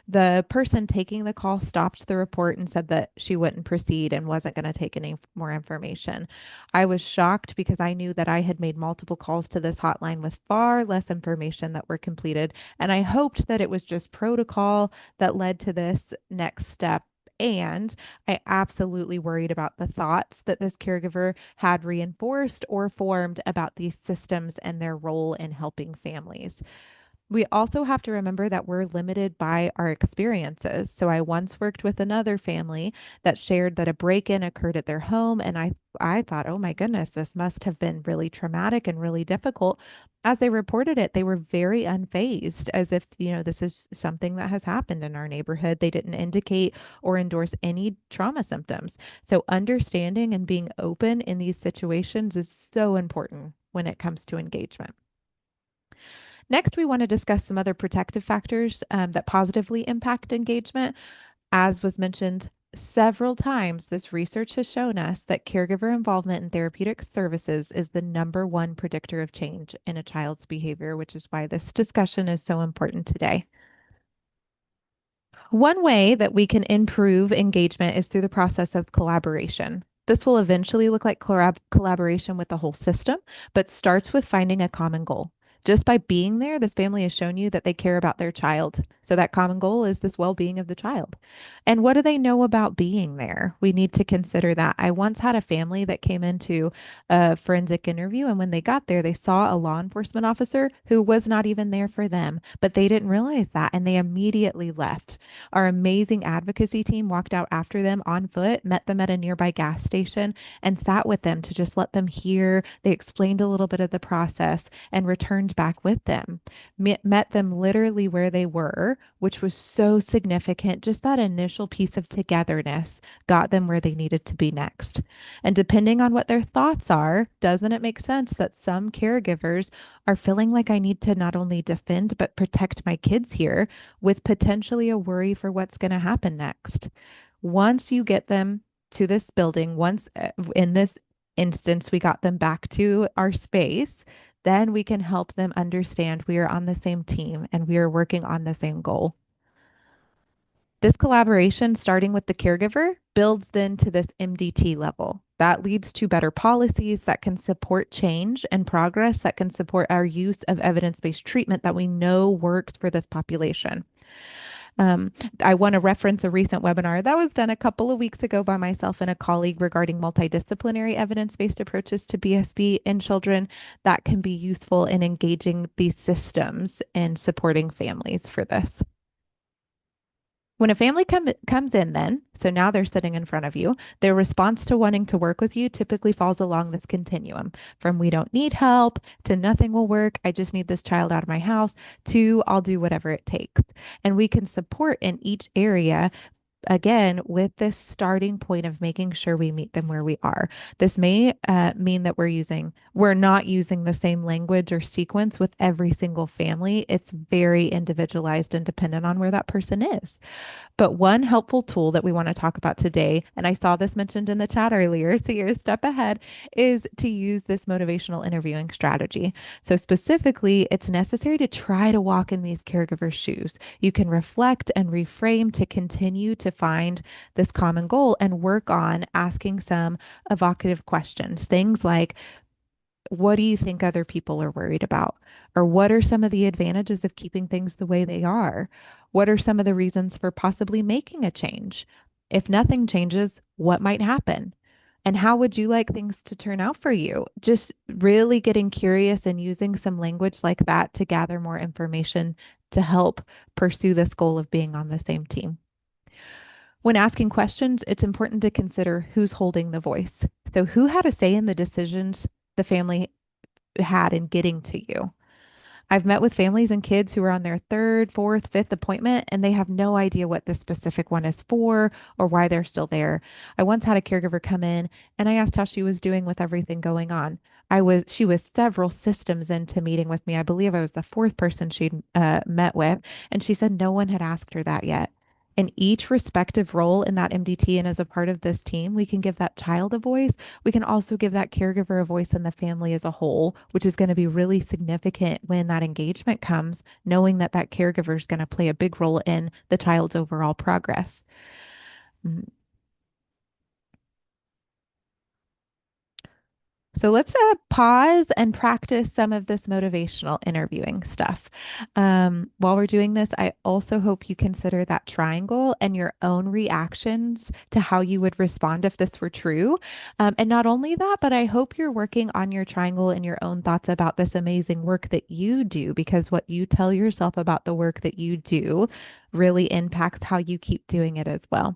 The person taking the call stopped the report and said that she wouldn't proceed and wasn't going to take any more information. I was shocked because I knew that I had made multiple calls to this hotline with far less information that were completed, and I hoped that it was just protocol that led to this next step. And I absolutely worried about the thoughts that this caregiver had reinforced or formed about these systems and their role in helping families. We also have to remember that we're limited by our experiences. So I once worked with another family that shared that a break-in occurred at their home, and I thought, "Oh my goodness, this must have been really traumatic and really difficult." As they reported it, they were very unfazed, as if, this is something that has happened in our neighborhood. They didn't indicate or endorse any trauma symptoms. So understanding and being open in these situations is so important when it comes to engagement. Next, we want to discuss some other protective factors that positively impact engagement. As was mentioned several times, this research has shown us that caregiver involvement in therapeutic services is the number one predictor of change in a child's behavior, which is why this discussion is so important today. One way that we can improve engagement is through the process of collaboration. This will eventually look like collaboration with the whole system, but starts with finding a common goal. Just by being there, this family has shown you that they care about their child. So that common goal is this well-being of the child. And what do they know about being there? We need to consider that. I once had a family that came into a forensic interview, and when they got there, they saw a law enforcement officer who was not even there for them, but they didn't realize that, and they immediately left. Our amazing advocacy team walked out after them on foot, met them at a nearby gas station, and sat with them to just let them hear. They explained a little bit of the process and returned stand back with them, met them literally where they were, which was so significant. Just that initial piece of togetherness got them where they needed to be next. And depending on what their thoughts are, doesn't it make sense that some caregivers are feeling like I need to not only defend but protect my kids here with potentially a worry for what's going to happen next? Once you get them to this building, once in this instance, we got them back to our space, then we can help them understand we are on the same team and we are working on the same goal. This collaboration, starting with the caregiver, builds then to this MDT level. That leads to better policies that can support change and progress that can support our use of evidence based treatment that we know works for this population. Um, I want to reference a recent webinar that was done a couple of weeks ago by myself and a colleague regarding multidisciplinary evidence-based approaches to BSB in children that can be useful in engaging these systems and supporting families for this. When a family comes in, then, so now they're sitting in front of you, their response to wanting to work with you typically falls along this continuum from we don't need help to nothing will work. I just need this child out of my house to I'll do whatever it takes. And we can support in each area again with this starting point of making sure we meet them where we are. This may mean that we're not using the same language or sequence with every single family. It's very individualized and dependent on where that person is. But one helpful tool that we want to talk about today, and I saw this mentioned in the chat earlier, so you're a step ahead, is to use this motivational interviewing strategy. So, specifically, it's necessary to try to walk in these caregivers' shoes. You can reflect and reframe to continue to find this common goal and work on asking some evocative questions. Things like, what do you think other people are worried about? Or what are some of the advantages of keeping things the way they are? What are some of the reasons for possibly making a change? If nothing changes, what might happen? And how would you like things to turn out for you? Just really getting curious and using some language like that to gather more information to help pursue this goal of being on the same team. When asking questions, it's important to consider who's holding the voice. So, who had a say in the decisions the family had in getting to you? I've met with families and kids who are on their third, fourth, fifth appointment, and they have no idea what this specific one is for or why they're still there. I once had a caregiver come in and I asked how she was doing with everything going on. She was several systems into meeting with me. I believe I was the fourth person she'd met with, and she said no one had asked her that yet. In each respective role in that MDT and as a part of this team, we can give that child a voice. We can also give that caregiver a voice in the family as a whole, which is going to be really significant when that engagement comes, knowing that that caregiver is going to play a big role in the child's overall progress. Mm. So let's pause and practice some of this motivational interviewing stuff. While we're doing this, I also hope you consider that triangle and your own reactions to how you would respond if this were true. And not only that, but I hope you're working on your triangle and your own thoughts about this amazing work that you do, because what you tell yourself about the work that you do really impacts how you keep doing it as well.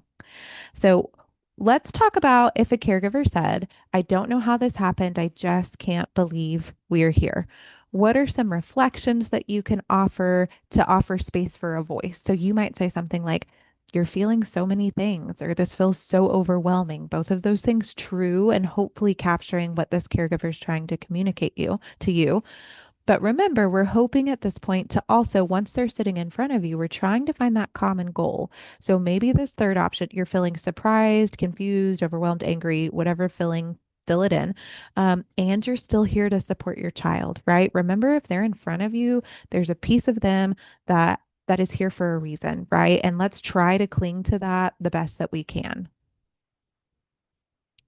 So let's talk about if a caregiver said, I don't know how this happened. I just can't believe we're here. What are some reflections that you can offer to offer space for a voice? So you might say something like, you're feeling so many things, or this feels so overwhelming. Both of those things true, and hopefully capturing what this caregiver is trying to communicate to you. But remember, we're hoping at this point to also, once they're sitting in front of you, we're trying to find that common goal. So maybe this third option, you're feeling surprised, confused, overwhelmed, angry, whatever feeling, fill it in. And you're still here to support your child, right? Remember, if they're in front of you, there's a piece of them that is here for a reason, right? And let's try to cling to that the best that we can.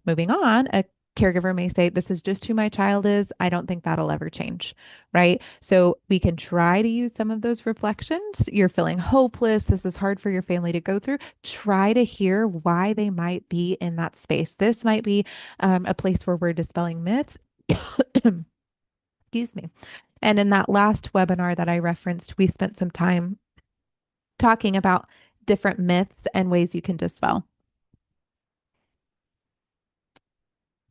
Moving on, a caregiver may say, this is just who my child is. I don't think that'll ever change, right? So we can try to use some of those reflections. You're feeling hopeless. This is hard for your family to go through. Try to hear why they might be in that space. This might be a place where we're dispelling myths. Excuse me. And in that last webinar that I referenced, we spent some time talking about different myths and ways you can dispel.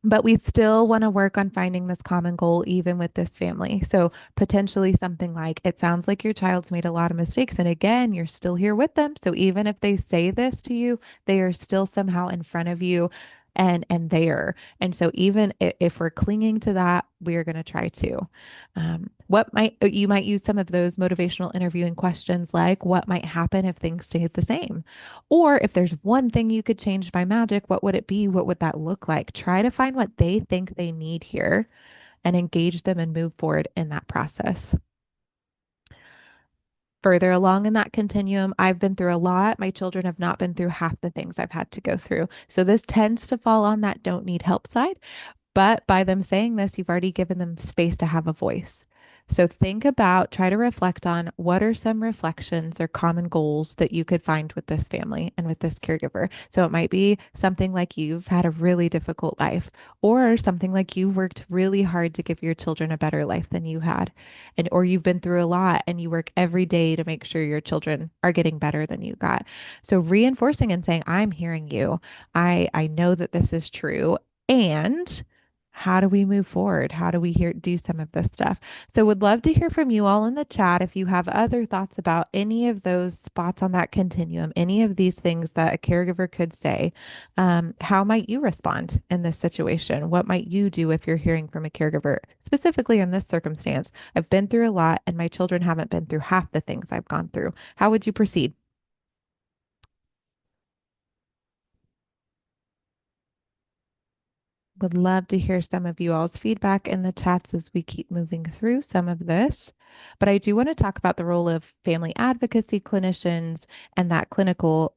But we still want to work on finding this common goal even with this family. So potentially something like, it sounds like your child's made a lot of mistakes. And again, you're still here with them. So even if they say this to you, they are still somehow in front of you and there. And so even if we're clinging to that, we are going to try to. What might you might use some of those motivational interviewing questions like, what might happen if things stayed the same? Or if there's one thing you could change by magic, what would it be? What would that look like? Try to find what they think they need here and engage them and move forward in that process. Further along in that continuum, I've been through a lot. My children have not been through half the things I've had to go through. So this tends to fall on that don't need help side. But by them saying this, you've already given them space to have a voice. So think about, try to reflect on what are some reflections or common goals that you could find with this family and with this caregiver. So it might be something like you've had a really difficult life, or something like you worked really hard to give your children a better life than you had. And or you've been through a lot and you work every day to make sure your children are getting better than you got. So reinforcing and saying, I'm hearing you. I know that this is true. And how do we move forward? How do we do some of this stuff? So would love to hear from you all in the chat if you have other thoughts about any of those spots on that continuum, any of these things that a caregiver could say. How might you respond in this situation? What might you do if you're hearing from a caregiver? Specifically in this circumstance, I've been through a lot and my children haven't been through half the things I've gone through. How would you proceed? Would love to hear some of you all's feedback in the chats as we keep moving through some of this. But I do want to talk about the role of family advocacy clinicians and that clinical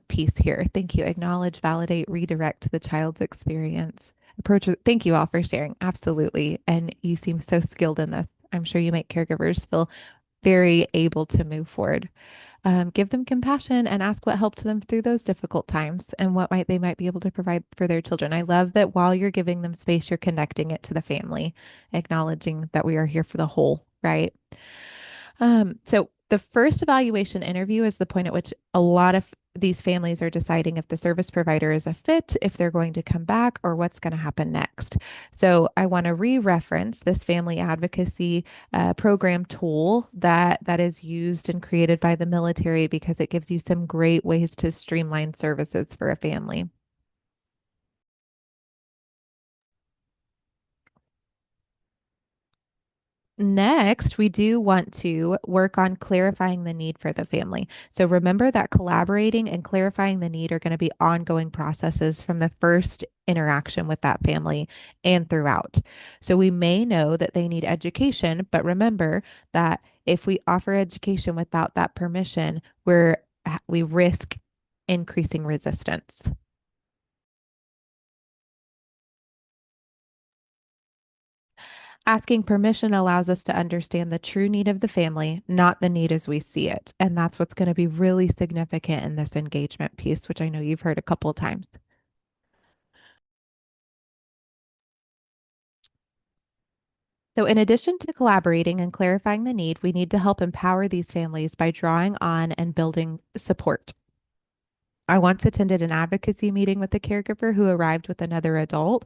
piece here. Thank you. Acknowledge, validate, redirect the child's experience. Approach. Thank you all for sharing. Absolutely. And you seem so skilled in this. I'm sure you make caregivers feel very able to move forward. Give them compassion and ask what helped them through those difficult times and what they might be able to provide for their children. I love that while you're giving them space, you're connecting it to the family, acknowledging that we are here for the whole, right? So the first evaluation interview is the point at which a lot of these families are deciding if the service provider is a fit, if they're going to come back, or what's going to happen next. So I want to re-reference this family advocacy program tool that is used and created by the military because it gives you some great ways to streamline services for a family. Next, we do want to work on clarifying the need for the family. So remember that collaborating and clarifying the need are going to be ongoing processes from the first interaction with that family and throughout. So we may know that they need education, but remember that if we offer education without that permission, we risk increasing resistance. Asking permission allows us to understand the true need of the family, not the need as we see it. And that's what's going to be really significant in this engagement piece, which I know you've heard a couple of times. So, in addition to collaborating and clarifying the need, we need to help empower these families by drawing on and building support. I once attended an advocacy meeting with a caregiver who arrived with another adult,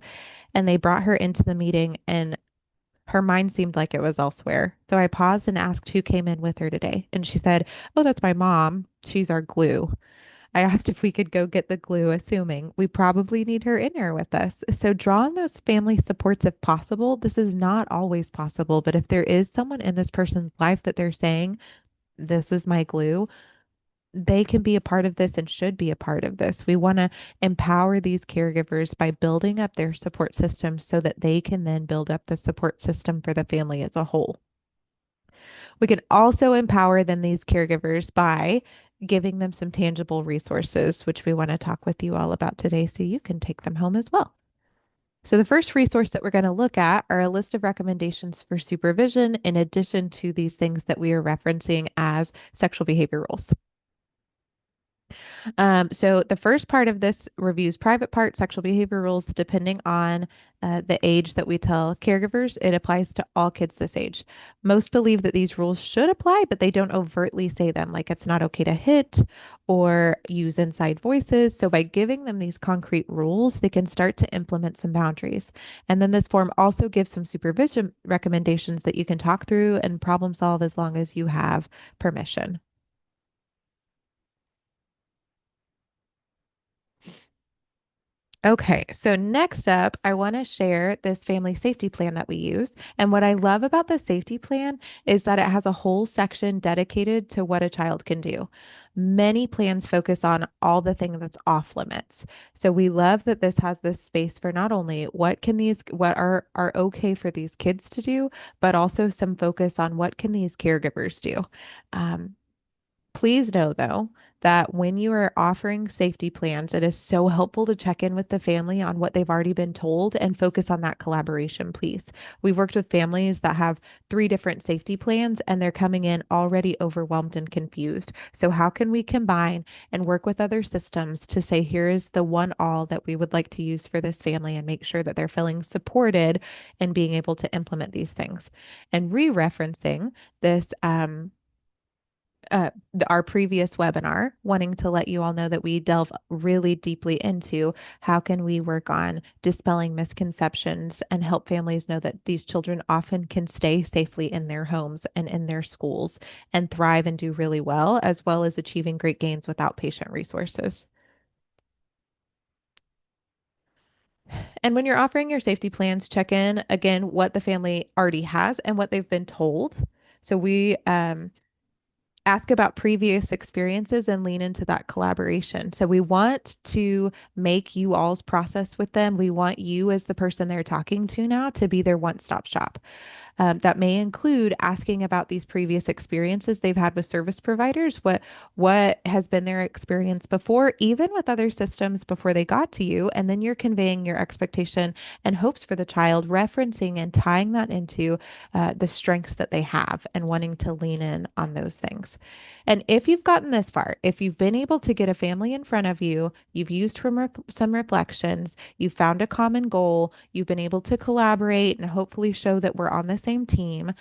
and they brought her into the meeting, and her mind seemed like it was elsewhere. So I paused and asked who came in with her today. And she said, "Oh, that's my mom. She's our glue." I asked if we could go get the glue, assuming we probably need her in here with us. So draw on those family supports if possible. This is not always possible, but if there is someone in this person's life that they're saying, this is my glue, they can be a part of this and should be a part of this. We want to empower these caregivers by building up their support system so that they can then build up the support system for the family as a whole. We can also empower then these caregivers by giving them some tangible resources, which we want to talk with you all about today so you can take them home as well. So the first resource that we're going to look at are a list of recommendations for supervision in addition to these things that we are referencing as sexual behavior rules. So the first part of this reviews private part, sexual behavior rules, depending on the age that we tell caregivers. It applies to all kids this age. Most believe that these rules should apply, but they don't overtly say them, like it's not okay to hit or use inside voices. So by giving them these concrete rules, they can start to implement some boundaries. And then this form also gives some supervision recommendations that you can talk through and problem solve as long as you have permission. Okay, so next up, I want to share this family safety plan that we use. And what I love about the safety plan is that it has a whole section dedicated to what a child can do. Many plans focus on all the things that's off limits. So we love that this has this space for not only what are okay for these kids to do, but also some focus on what can these caregivers do. Um, Please know, though, that when you are offering safety plans, it is so helpful to check in with the family on what they've already been told and focus on that collaboration, please. We've worked with families that have three different safety plans and they're coming in already overwhelmed and confused. So, how can we combine and work with other systems to say, here is the one all that we would like to use for this family and make sure that they're feeling supported and being able to implement these things? And re referencing this, our previous webinar, wanting to let you all know that we delve really deeply into how can we work on dispelling misconceptions and help families know that these children often can stay safely in their homes and in their schools and thrive and do really well as achieving great gains with outpatient resources. And when you're offering your safety plans, check in again what the family already has and what they've been told. So we ask about previous experiences and lean into that collaboration. So we want to make you all's process with them. We want you as the person they're talking to now to be their one-stop shop. That may include asking about these previous experiences they've had with service providers, what has been their experience before, even with other systems before they got to you, and then you're conveying your expectation and hopes for the child, referencing and tying that into the strengths that they have and wanting to lean in on those things. And if you've gotten this far, if you've been able to get a family in front of you, you've used some reflections, you've found a common goal, you've been able to collaborate and hopefully show that we're on the same team,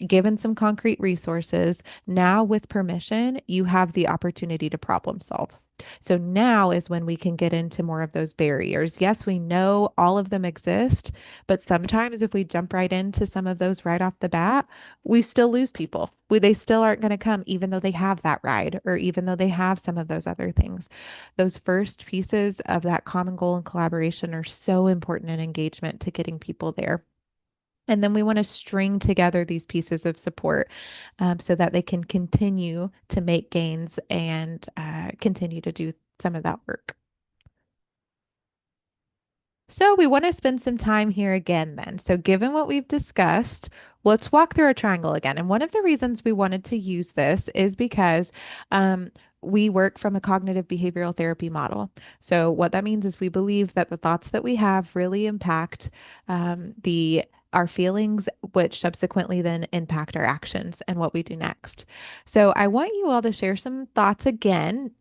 given some concrete resources, now with permission, you have the opportunity to problem solve. So now is when we can get into more of those barriers. Yes, we know all of them exist, but sometimes if we jump right into some of those right off the bat, we still lose people. They still aren't going to come, even though they have that ride or even though they have some of those other things. Those first pieces of that common goal and collaboration are so important in engagement to getting people there. And then we want to string together these pieces of support so that they can continue to make gains and continue to do some of that work. So we want to spend some time here again then. So given what we've discussed, let's walk through our triangle again. And one of the reasons we wanted to use this is because um, we work from a cognitive behavioral therapy model. So what that means is we believe that the thoughts that we have really impact the our feelings, which subsequently then impact our actions and what we do next. So I want you all to share some thoughts again,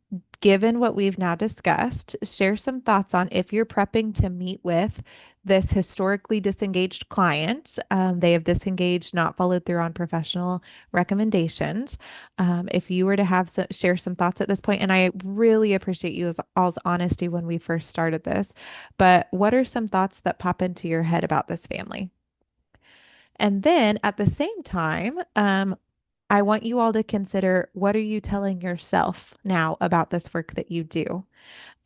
given what we've now discussed, share some thoughts on if you're prepping to meet with this historically disengaged client. They have disengaged, not followed through on professional recommendations. If you were to share some thoughts at this point, and I really appreciate you all's honesty when we first started this, but what are some thoughts that pop into your head about this family? And then at the same time, I want you all to consider what are you telling yourself now about this work that you do?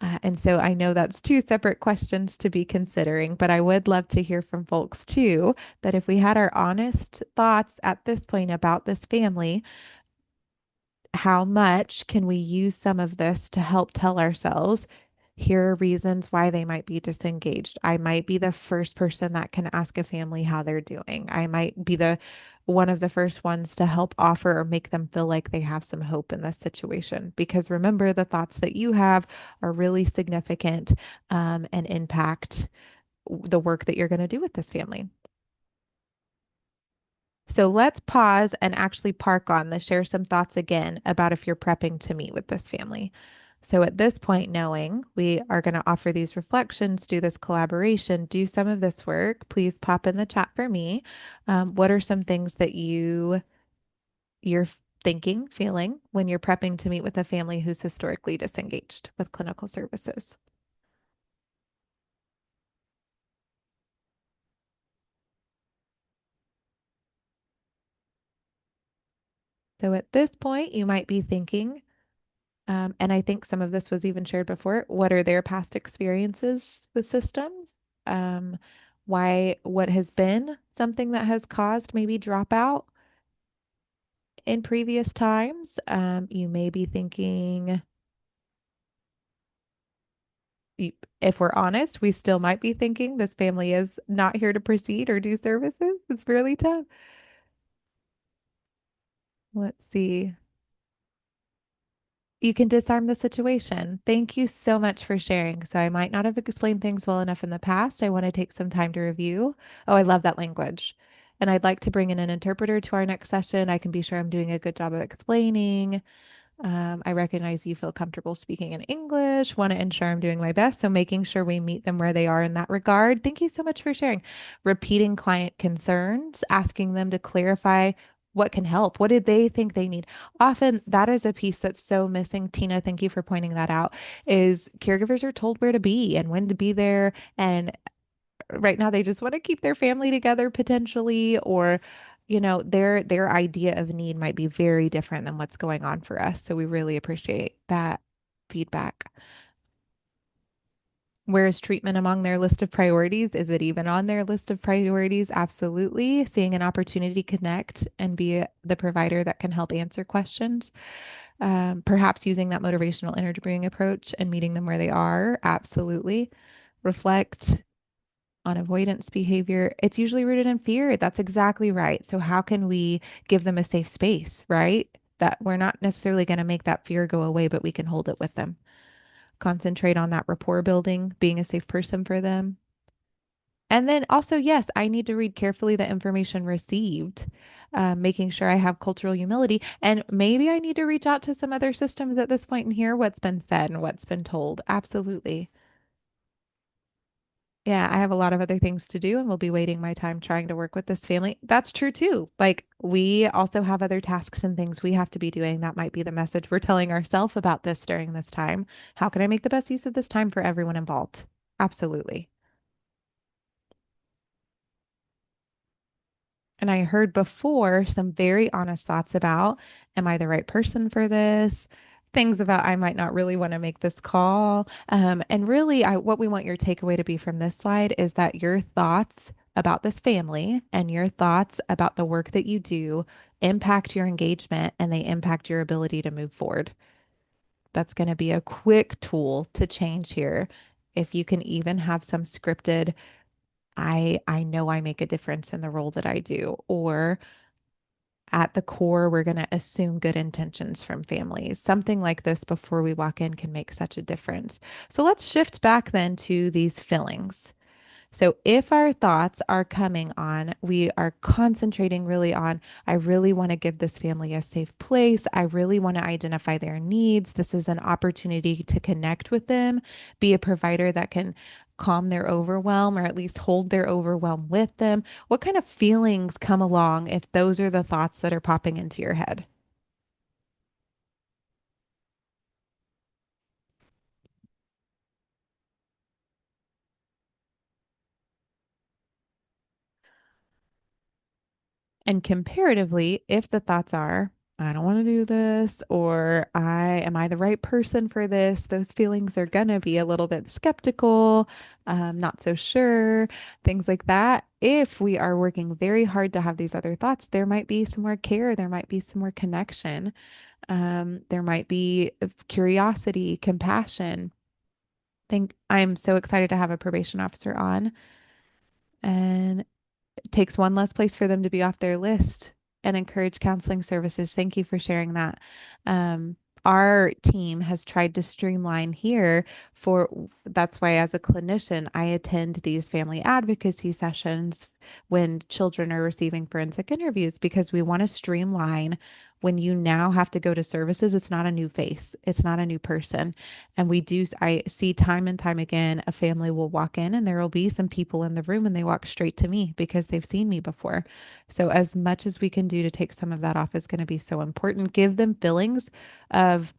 And so I know that's two separate questions to be considering, but I would love to hear from folks too, that if we had our honest thoughts at this point about this family, how much can we use some of this to help tell ourselves, here are reasons why they might be disengaged. I might be the first person that can ask a family how they're doing. I might be the one of the first ones to help offer or make them feel like they have some hope in this situation. Because remember, the thoughts that you have are really significant and impact the work that you're going to do with this family. So let's pause and actually park on this, share some thoughts again about if you're prepping to meet with this family. So at this point, knowing we are going to offer these reflections, do this collaboration, do some of this work, please pop in the chat for me. What are some things that you're thinking, feeling when you're prepping to meet with a family who's historically disengaged with clinical services? So at this point, you might be thinking, and I think some of this was even shared before, what are their past experiences with systems? Um, what has been something that has caused maybe dropout in previous times? You may be thinking, y- if we're honest, we still might be thinking this family is not here to proceed or do services. It's really tough. Let's see. You can disarm the situation. Thank you so much for sharing. So I might not have explained things well enough in the past. I want to take some time to review. Oh, I love that language. And I'd like to bring in an interpreter to our next session. I can be sure I'm doing a good job of explaining. I recognize you feel comfortable speaking in English, want to ensure I'm doing my best. So making sure we meet them where they are in that regard. Thank you so much for sharing. Repeating client concerns, asking them to clarify what can help. What did they think they need? Often that is a piece that's so missing. Tina, thank you for pointing that out. Is caregivers are told where to be and when to be there. And right now they just want to keep their family together potentially, or their idea of need might be very different than what's going on for us. So we really appreciate that feedback. Where is treatment among their list of priorities? Is it even on their list of priorities? Absolutely. Seeing an opportunity to connect and be the provider that can help answer questions. Perhaps using that motivational interviewing approach and meeting them where they are. Absolutely. Reflect on avoidance behavior. It's usually rooted in fear. That's exactly right. So, how can we give them a safe space, right? That we're not necessarily going to make that fear go away, but we can hold it with them. Concentrate on that rapport building, being a safe person for them. And then also, yes, I need to read carefully the information received, making sure I have cultural humility. And maybe I need to reach out to some other systems at this point and hear what's been said and what's been told. Absolutely. Yeah, I have a lot of other things to do and will be waiting my time trying to work with this family. That's true too. Like, we also have other tasks and things we have to be doing. That might be the message we're telling ourselves about this during this time. How can I make the best use of this time for everyone involved? Absolutely. And I heard before some very honest thoughts about, am I the right person for this? Things about I might not really want to make this call. And really, what we want your takeaway to be from this slide is that your thoughts about this family and your thoughts about the work that you do impact your engagement and they impact your ability to move forward. That's going to be a quick tool to change here. If you can even have some scripted, I know I make a difference in the role that I do, or at the core, we're going to assume good intentions from families. Something like this before we walk in can make such a difference. So let's shift back then to these fillings. So if our thoughts are coming on, we are concentrating really on, I really want to give this family a safe place. I really want to identify their needs. This is an opportunity to connect with them, be a provider that can calm their overwhelm or at least hold their overwhelm with them. What kind of feelings come along if those are the thoughts that are popping into your head? And comparatively, if the thoughts are, I don't want to do this, or am I the right person for this? Those feelings are gonna be a little bit skeptical, not so sure, things like that. If we are working very hard to have these other thoughts, there might be some more care, there might be some more connection, there might be curiosity, compassion. Think I'm so excited to have a probation officer on. And takes one less place for them to be off their list and encourage counseling services. Thank you for sharing that. Um, our team has tried to streamline here that's why as a clinician, I attend these family advocacy sessions when children are receiving forensic interviews because we want to streamline when you now have to go to services. It's not a new face, it's not a new person. And I see time and time again, a family will walk in and there will be some people in the room and they walk straight to me because they've seen me before. So, as much as we can do to take some of that off is going to be so important. Give them feelings of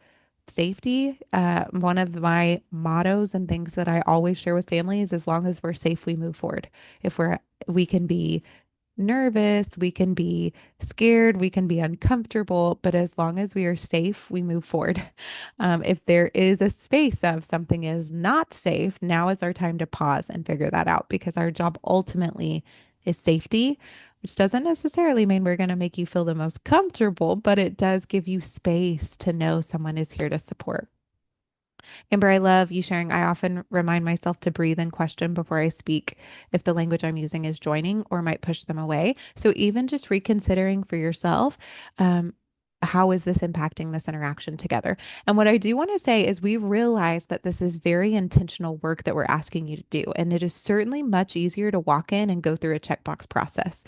safety. One of my mottos and things that I always share with families, as long as we're safe, we move forward. If we can be nervous, we can be scared, we can be uncomfortable, but as long as we are safe, we move forward. If there is a space of something is not safe, now is our time to pause and figure that out because our job ultimately is safety, which doesn't necessarily mean we're going to make you feel the most comfortable, but it does give you space to know someone is here to support. Amber, I love you sharing. I often remind myself to breathe and question before I speak if the language I'm using is joining or might push them away. So even just reconsidering for yourself, um, how is this impacting this interaction together? And what I do want to say is we realize that this is very intentional work that we're asking you to do. And it is certainly much easier to walk in and go through a checkbox process.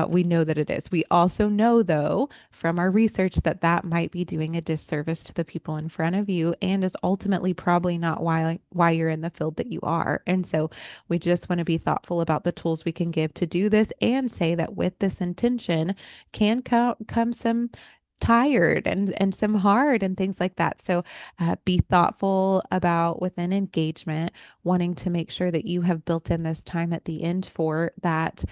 We know that it is. We also know, though, from our research that that might be doing a disservice to the people in front of you and is ultimately probably not why you're in the field that you are. And so we just want to be thoughtful about the tools we can give to do this and say that with this intention can come some tired and some hard and things like that. So be thoughtful about within engagement, wanting to make sure that you have built in this time at the end for that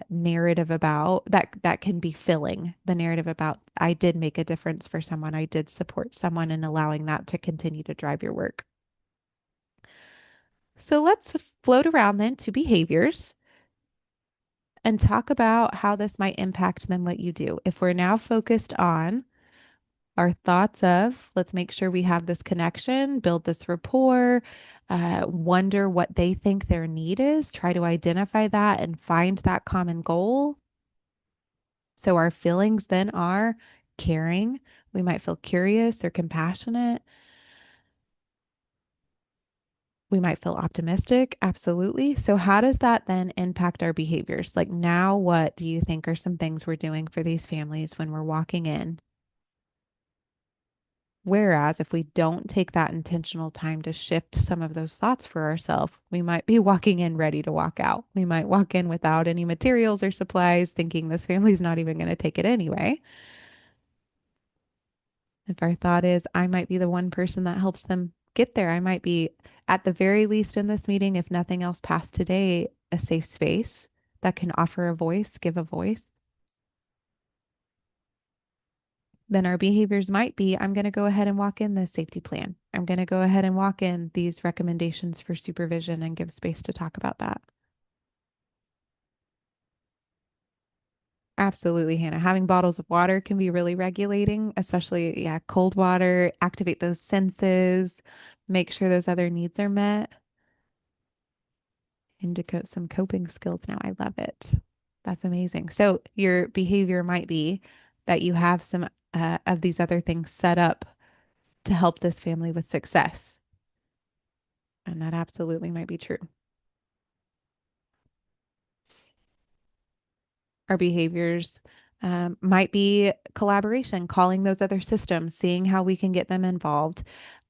narrative about that can be filling the narrative about I did make a difference for someone, I did support someone, and allowing that to continue to drive your work. So let's float around then to behaviors and talk about how this might impact then what you do. If we're now focused on our thoughts of, let's make sure we have this connection, build this rapport, wonder what they think their need is, try to identify that and find that common goal. So our feelings then are caring. We might feel curious or compassionate. We might feel optimistic. Absolutely. So how does that then impact our behaviors? Like now, what do you think are some things we're doing for these families when we're walking in? Whereas if we don't take that intentional time to shift some of those thoughts for ourselves, we might be walking in ready to walk out. We might walk in without any materials or supplies, thinking this family's not even going to take it anyway. If our thought is, I might be the one person that helps them get there, I might be, at the very least in this meeting, if nothing else past today, a safe space that can offer a voice, give a voice. Then our behaviors might be, I'm going to go ahead and walk in this safety plan. I'm going to go ahead and walk in these recommendations for supervision and give space to talk about that. Absolutely, Hannah. Having bottles of water can be really regulating, especially, yeah, cold water, activate those senses, make sure those other needs are met. Indicate some coping skills now. I love it. That's amazing. So your behavior might be that you have some of these other things set up to help this family with success. And that absolutely might be true. Our behaviors might be collaboration, calling those other systems, seeing how we can get them involved.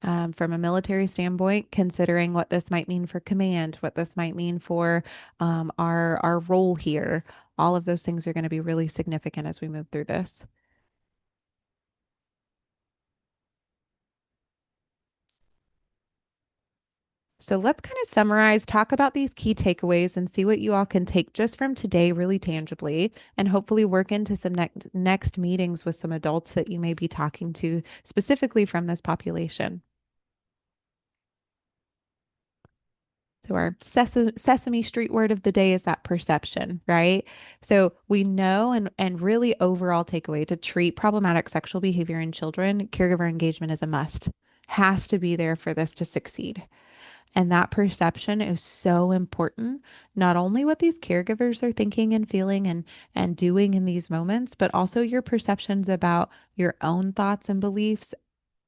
From a military standpoint, considering what this might mean for command, what this might mean for our role here. All of those things are going to be really significant as we move through this. So let's kind of summarize, talk about these key takeaways and see what you all can take just from today really tangibly and hopefully work into some next meetings with some adults that you may be talking to specifically from this population. So our Sesame Street word of the day is that perception, right? So we know and really overall takeaway to treat problematic sexual behavior in children, caregiver engagement is a must. Has to be there for this to succeed. And that perception is so important, not only what these caregivers are thinking and feeling and doing in these moments, but also your perceptions about your own thoughts and beliefs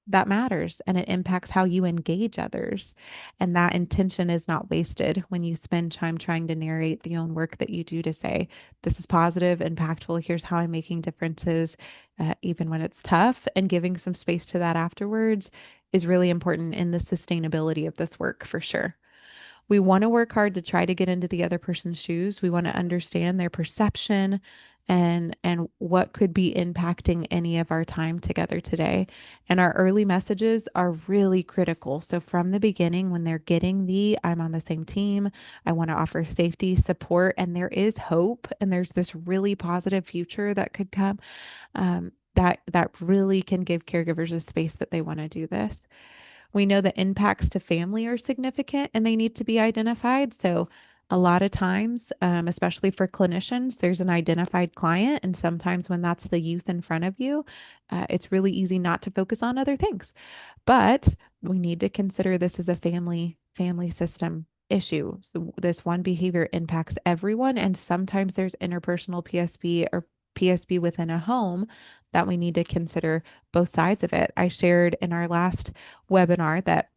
that matters and it impacts how you engage others. And that intention is not wasted when you spend time trying to narrate the own work that you do to say, this is positive, impactful, here's how I'm making differences, even when it's tough. And giving some space to that afterwards is really important in the sustainability of this work for sure. We want to work hard to try to get into the other person's shoes. We want to understand their perception and what could be impacting any of our time together today. And our early messages are really critical. So from the beginning, when they're getting the I'm on the same team, I want to offer safety, support, and there is hope, and there's this really positive future that could come. That really can give caregivers a space that they want to do this. We know that impacts to family are significant and they need to be identified. So, a lot of times, especially for clinicians, there's an identified client. And sometimes, when that's the youth in front of you, it's really easy not to focus on other things. But we need to consider this as a family system issue. So this one behavior impacts everyone, and sometimes there's interpersonal PSB or PSB within a home that we need to consider both sides of it. I shared in our last webinar that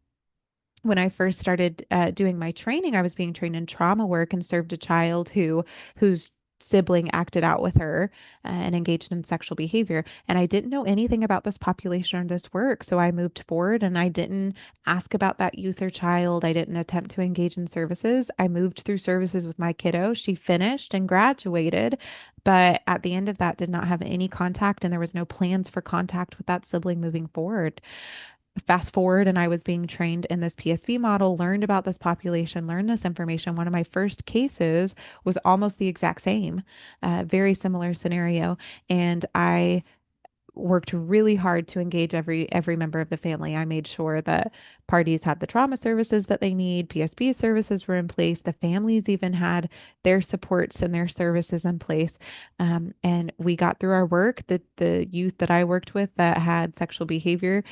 when I first started doing my training, I was being trained in trauma work and served a child whose sibling acted out with her and engaged in sexual behavior. And I didn't know anything about this population or this work. So I moved forward and I didn't ask about that youth or child. I didn't attempt to engage in services. I moved through services with my kiddo. She finished and graduated, but at the end of that did not have any contact and there was no plans for contact with that sibling moving forward. Fast forward, and I was being trained in this PSV model, learned about this population, learned this information. One of my first cases was almost the exact same, very similar scenario. And I worked really hard to engage every member of the family. I made sure that parties had the trauma services that they need, PSB services were in place, the families even had their supports and their services in place. And we got through our work. The youth that I worked with that had sexual behavior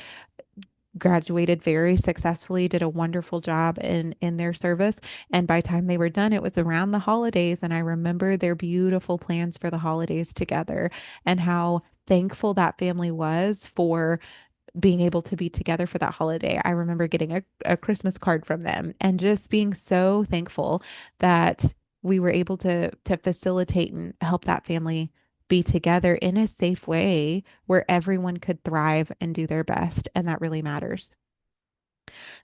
graduated very successfully, did a wonderful job in their service. And by the time they were done, it was around the holidays. And I remember their beautiful plans for the holidays together and how thankful that family was for being able to be together for that holiday. I remember getting a Christmas card from them and just being so thankful that we were able to facilitate and help that family be together in a safe way where everyone could thrive and do their best. And that really matters.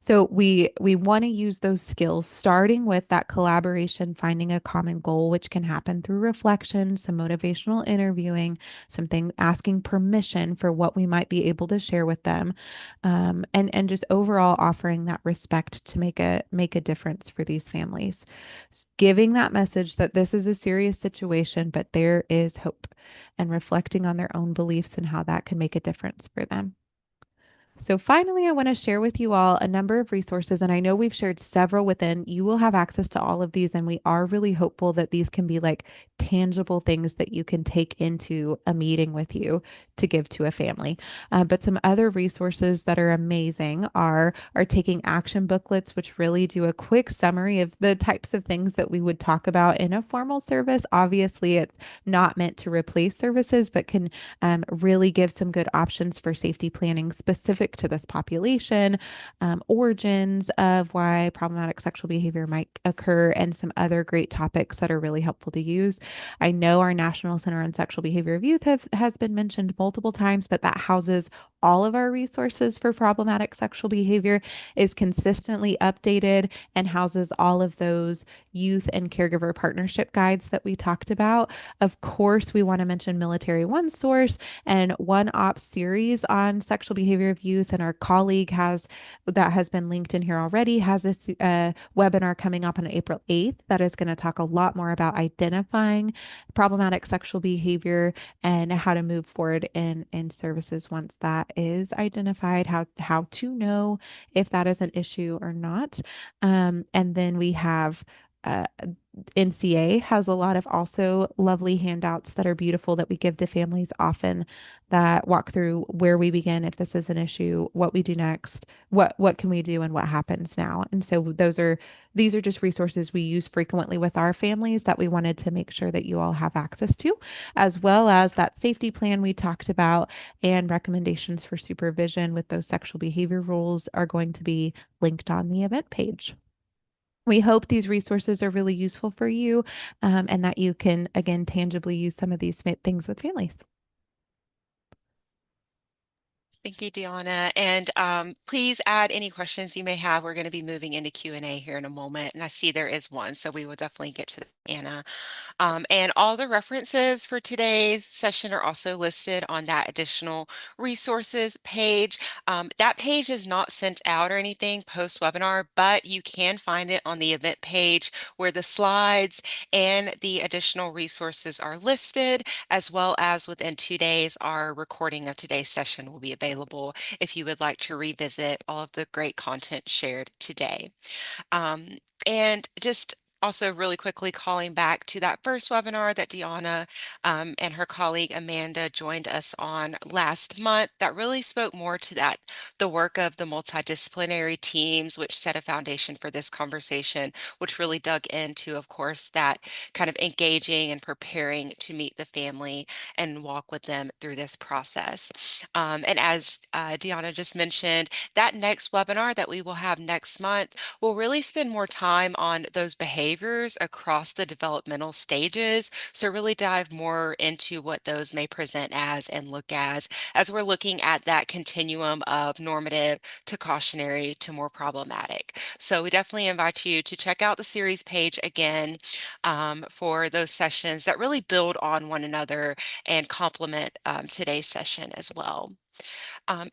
So we want to use those skills, starting with that collaboration, finding a common goal, which can happen through reflection, some motivational interviewing, something asking permission for what we might be able to share with them, and just overall offering that respect to make a difference for these families, giving that message that this is a serious situation, but there is hope, and reflecting on their own beliefs and how that can make a difference for them. So finally, I want to share with you all a number of resources, and I know we've shared several within. You will have access to all of these, and we are really hopeful that these can be like tangible things that you can take into a meeting with you to give to a family. But some other resources that are amazing are taking action booklets, which really do a quick summary of the types of things that we would talk about in a formal service. Obviously, it's not meant to replace services, but can really give some good options for safety planning specific to this population, origins of why problematic sexual behavior might occur, and some other great topics that are really helpful to use. I know our National Center on Sexual Behavior of Youth has been mentioned multiple times, but that houses all of our resources for problematic sexual behavior, is consistently updated, and houses all of those youth and caregiver partnership guides that we talked about. Of course, we want to mention Military One Source and OneOp series on sexual behavior of youth. And our colleague that has been linked in here already, has this webinar coming up on April 8th that is going to talk a lot more about identifying problematic sexual behavior and how to move forward in services once that is identified, how to know if that is an issue or not. And then we have NCA has a lot of also lovely handouts that are beautiful that we give to families often that walk through where we begin if this is an issue, what we do next, what can we do and what happens now. And so these are just resources we use frequently with our families that we wanted to make sure that you all have access to, as well as that safety plan we talked about and recommendations for supervision with those sexual behavior rules are going to be linked on the event page. We hope these resources are really useful for you and that you can, again, tangibly use some of these things with families. Thank you, Deanna. And please add any questions you may have. We're going to be moving into Q&A here in a moment, and I see there is one, so we will definitely get to that, Anna. And all the references for today's session are also listed on that additional resources page. That page is not sent out or anything post-webinar, but you can find it on the event page where the slides and the additional resources are listed, as well as within 2 days, our recording of today's session will be available if you would like to revisit all of the great content shared today. Um, and just also really quickly calling back to that first webinar that Deanna and her colleague Amanda joined us on last month that really spoke more to the work of the multidisciplinary teams, which set a foundation for this conversation, which really dug into, of course, that kind of engaging and preparing to meet the family and walk with them through this process. And as Deanna just mentioned, that next webinar that we will have next month will really spend more time on those behaviors across the developmental stages. So really dive more into what those may present as and look as we're looking at that continuum of normative to cautionary to more problematic. So we definitely invite you to check out the series page again for those sessions that really build on one another and complement today's session as well.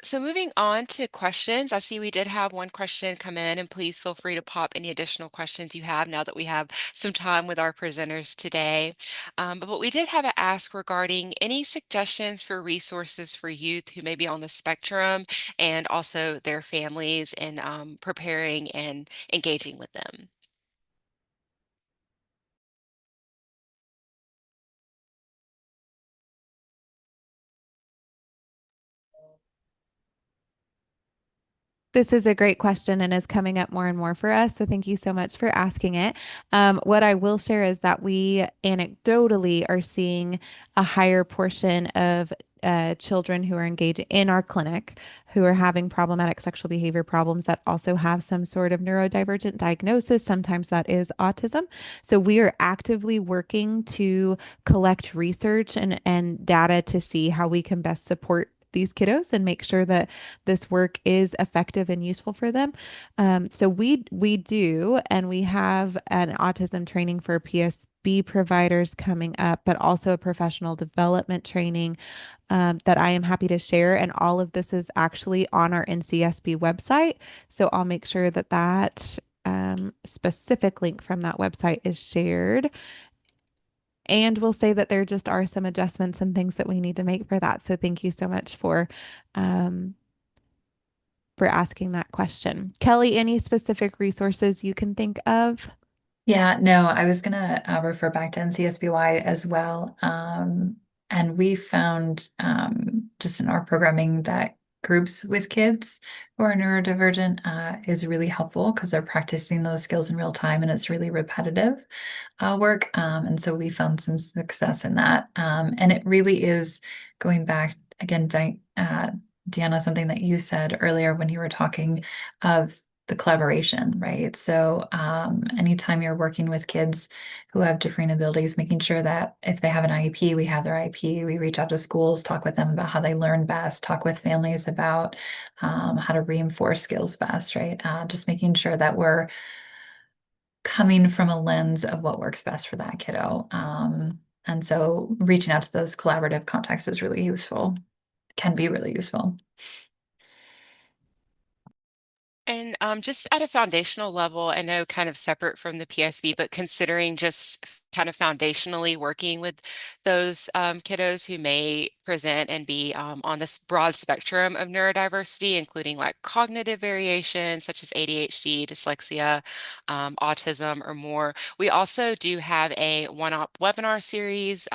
So moving on to questions, I see we did have one question come in, and please feel free to pop any additional questions you have now that we have some time with our presenters today. But we did have an ask regarding any suggestions for resources for youth who may be on the spectrum and also their families in preparing and engaging with them. This is a great question and is coming up more and more for us. So thank you so much for asking it. What I will share is that we anecdotally are seeing a higher portion of children who are engaged in our clinic who are having problematic sexual behavior problems that also have some sort of neurodivergent diagnosis. Sometimes that is autism. So we are actively working to collect research and data to see how we can best support these kiddos and make sure that this work is effective and useful for them. So we do, and we have an autism training for PSB providers coming up, but also a professional development training that I am happy to share. And all of this is actually on our NCSB website. So I'll make sure that that specific link from that website is shared. And we'll say that there just are some adjustments and things that we need to make for that. So thank you so much um, for asking that question. Kelly, any specific resources you can think of? Yeah, no, I was gonna refer back to NCSBY as well. And we found just in our programming that groups with kids who are neurodivergent is really helpful because they're practicing those skills in real time and it's really repetitive work. And so we found some success in that. And it really is going back again, Deanna, something that you said earlier when you were talking of the collaboration, right? So anytime you're working with kids who have differing abilities, making sure that if they have an IEP, we have their IEP, we reach out to schools, talk with them about how they learn best, talk with families about how to reinforce skills best, right? Just making sure that we're coming from a lens of what works best for that kiddo. And so reaching out to those collaborative contexts is really useful, can be really useful. And just at a foundational level, I know kind of separate from the PSV, but considering just kind of foundationally working with those kiddos who may present and be on this broad spectrum of neurodiversity, including like cognitive variation such as ADHD, dyslexia, autism, or more. We also do have a OneOp webinar series,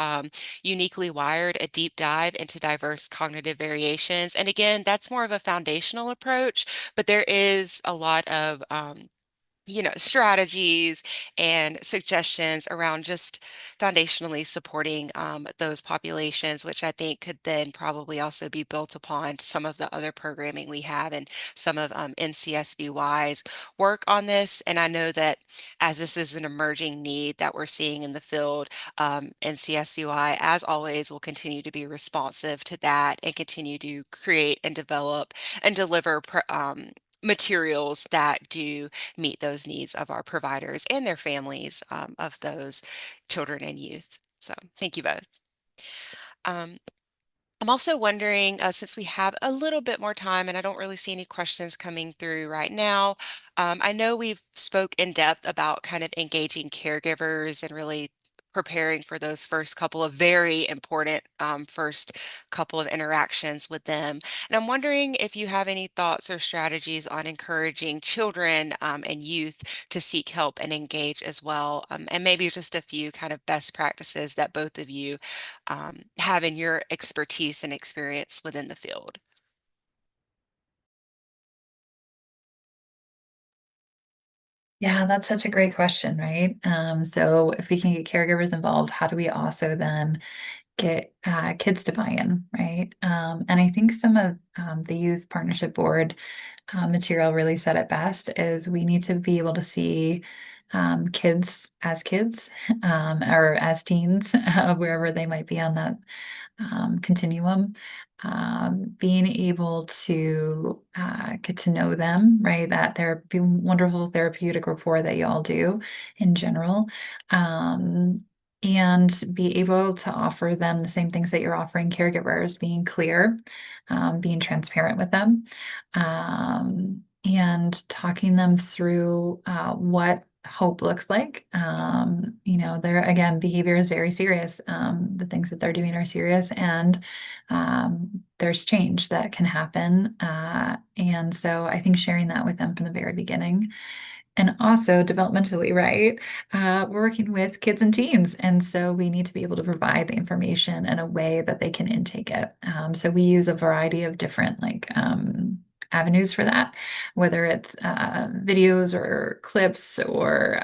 Uniquely Wired, a deep dive into diverse cognitive variations. And again, that's more of a foundational approach, but there is a lot of strategies and suggestions around just foundationally supporting those populations, which I think could then probably also be built upon to some of the other programming we have and some of NCSBY's work on this. And I know that as this is an emerging need that we're seeing in the field, NCSBY, as always, will continue to be responsive to that and continue to create and develop and deliver materials that do meet those needs of our providers and their families of those children and youth. So thank you both. Um, I'm also wondering, since we have a little bit more time and I don't really see any questions coming through right now, I know we've spoke in depth about kind of engaging caregivers and really preparing for those first couple of very important first couple of interactions with them. And I'm wondering if you have any thoughts or strategies on encouraging children and youth to seek help and engage as well, and maybe just a few kind of best practices that both of you have in your expertise and experience within the field? Yeah, that's such a great question, right? So if we can get caregivers involved, how do we also then get kids to buy in, right? And I think some of the Youth Partnership Board material really said it best is we need to be able to see kids or as teens, wherever they might be on that continuum. Being able to get to know them, right? That wonderful therapeutic rapport that you all do in general. Um, and be able to offer them the same things that you're offering caregivers, being clear, being transparent with them, and talking them through what hope looks like. They're again, behavior is very serious. The things that they're doing are serious, and there's change that can happen. And so I think sharing that with them from the very beginning. And also developmentally, right? We're working with kids and teens. And so we need to be able to provide the information in a way that they can intake it. So we use a variety of different avenues for that, whether it's videos or clips or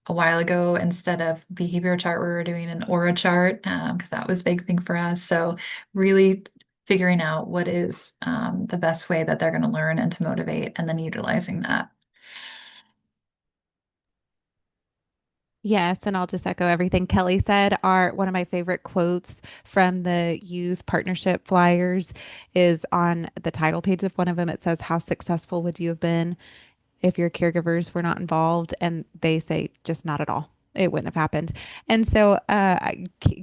a while ago, instead of behavior chart, we were doing an aura chart because that was a big thing for us. So really figuring out what is the best way that they're going to learn and to motivate, and then utilizing that. Yes, and I'll just echo everything Kelly said. One of my favorite quotes from the youth partnership flyers is on the title page of one of them. It says, "How successful would you have been if your caregivers were not involved?" And they say, just not at all. It wouldn't have happened. And so,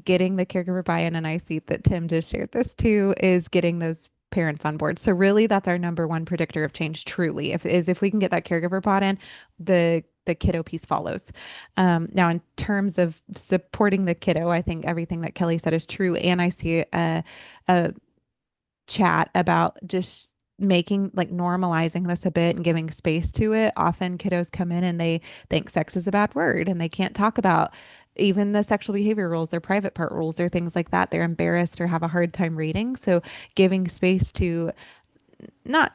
getting the caregiver buy-in, and I see that Tim just shared this too, is getting those parents on board. So really, that's our number one predictor of change. Truly, if we can get that caregiver bought in, the kiddo piece follows. Now, in terms of supporting the kiddo, I think everything that Kelly said is true, and I see a chat about just making like normalizing this a bit and giving space to it. Often kiddos come in and they think sex is a bad word and they can't talk about even the sexual behavior rules, their private part rules, or things like that. They're embarrassed or have a hard time reading. So giving space to not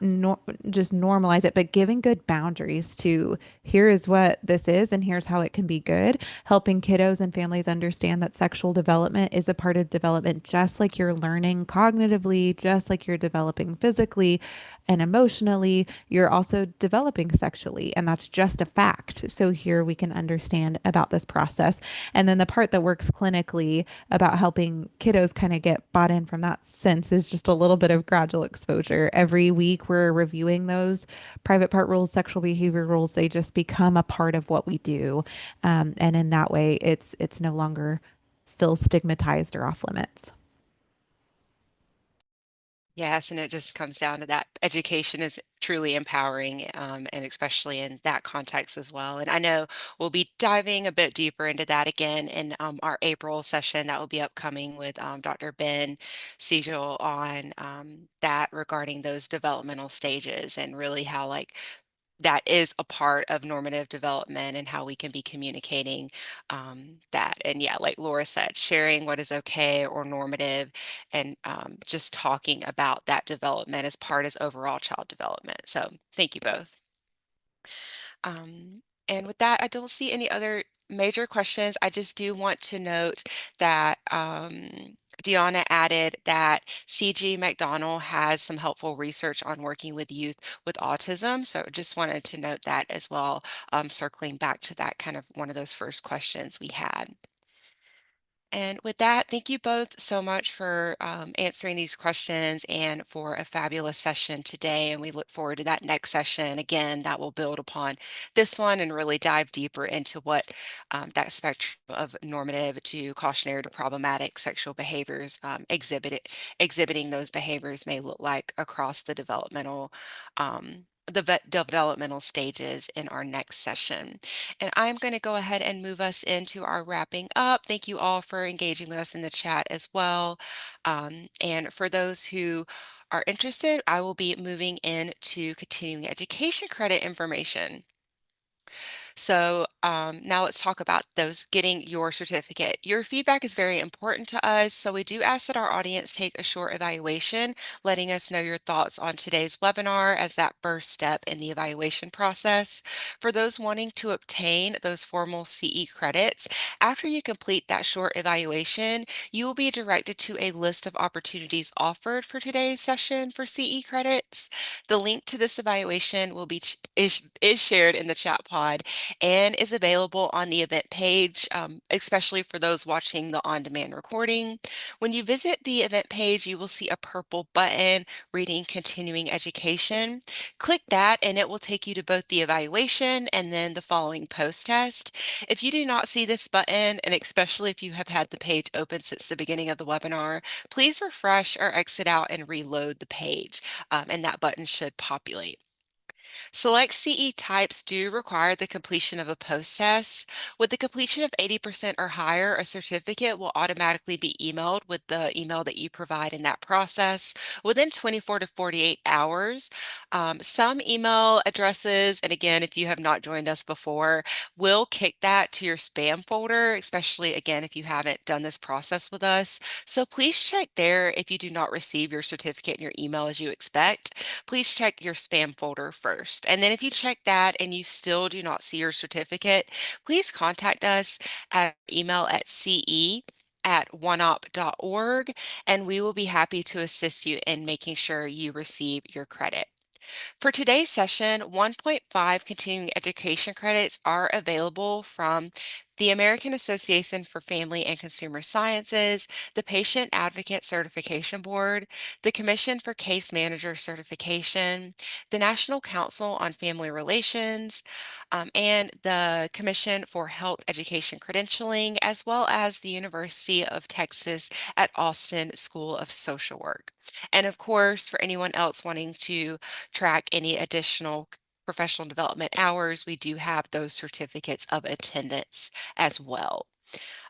just normalize it, but giving good boundaries to here is what this is and here's how it can be good, helping kiddos and families understand that sexual development is a part of development, just like you're learning cognitively, just like you're developing physically and emotionally, you're also developing sexually, and that's just a fact. So here we can understand about this process. And then the part that works clinically about helping kiddos kind of get bought in from that sense is just a little bit of gradual exposure. Every week we're reviewing those private part rules, sexual behavior rules. They just become a part of what we do. And in that way, it's no longer feel stigmatized or off limits. Yes, and it just comes down to that education is truly empowering, and especially in that context as well. And I know we'll be diving a bit deeper into that again in our April session that will be upcoming with Dr. Ben Siegel on that regarding those developmental stages and really how like that is a part of normative development and how we can be communicating that. And yeah, like Laura said, sharing what is okay or normative and just talking about that development as part as overall child development. So thank you both. And with that, I don't see any other major questions. I just do want to note that Deanna added that CG McDonald has some helpful research on working with youth with autism. So just wanted to note that as well, circling back to that kind of one of those first questions we had. And with that, thank you both so much for answering these questions and for a fabulous session today. And we look forward to that next session. Again, that will build upon this one and really dive deeper into what that spectrum of normative to cautionary to problematic sexual behaviors exhibiting those behaviors may look like across the developmental stages in our next session. And I'm going to go ahead and move us into our wrapping up. Thank you all for engaging with us in the chat as well. And for those who are interested, I will be moving into continuing education credit information. So now let's talk about those getting your certificate. Your feedback is very important to us, so we do ask that our audience take a short evaluation, letting us know your thoughts on today's webinar as that first step in the evaluation process. For those wanting to obtain those formal CE credits, after you complete that short evaluation, you will be directed to a list of opportunities offered for today's session for CE credits. The link to this evaluation will be is shared in the chat pod and is available on the event page, especially for those watching the on-demand recording. When you visit the event page, you will see a purple button reading Continuing Education. Click that and it will take you to both the evaluation and then the following post test. If you do not see this button, and especially if you have had the page open since the beginning of the webinar, please refresh or exit out and reload the page, and that button should populate. Select CE types do require the completion of a post test. With the completion of 80% or higher, a certificate will automatically be emailed with the email that you provide in that process within 24 to 48 hours. Some email addresses, and again, if you have not joined us before, will kick that to your spam folder, especially again, if you haven't done this process with us. So please check there if you do not receive your certificate in your email as you expect. Please check your spam folder first. And then if you check that and you still do not see your certificate, please contact us at email at ce@oneop.org, and we will be happy to assist you in making sure you receive your credit. For today's session, 1.5 continuing education credits are available from the American Association for Family and Consumer Sciences, the Patient Advocate Certification Board, the Commission for Case Manager Certification, the National Council on Family Relations, and the Commission for Health Education Credentialing, as well as the University of Texas at Austin School of Social Work. And of course, for anyone else wanting to track any additional professional development hours, we do have those certificates of attendance as well.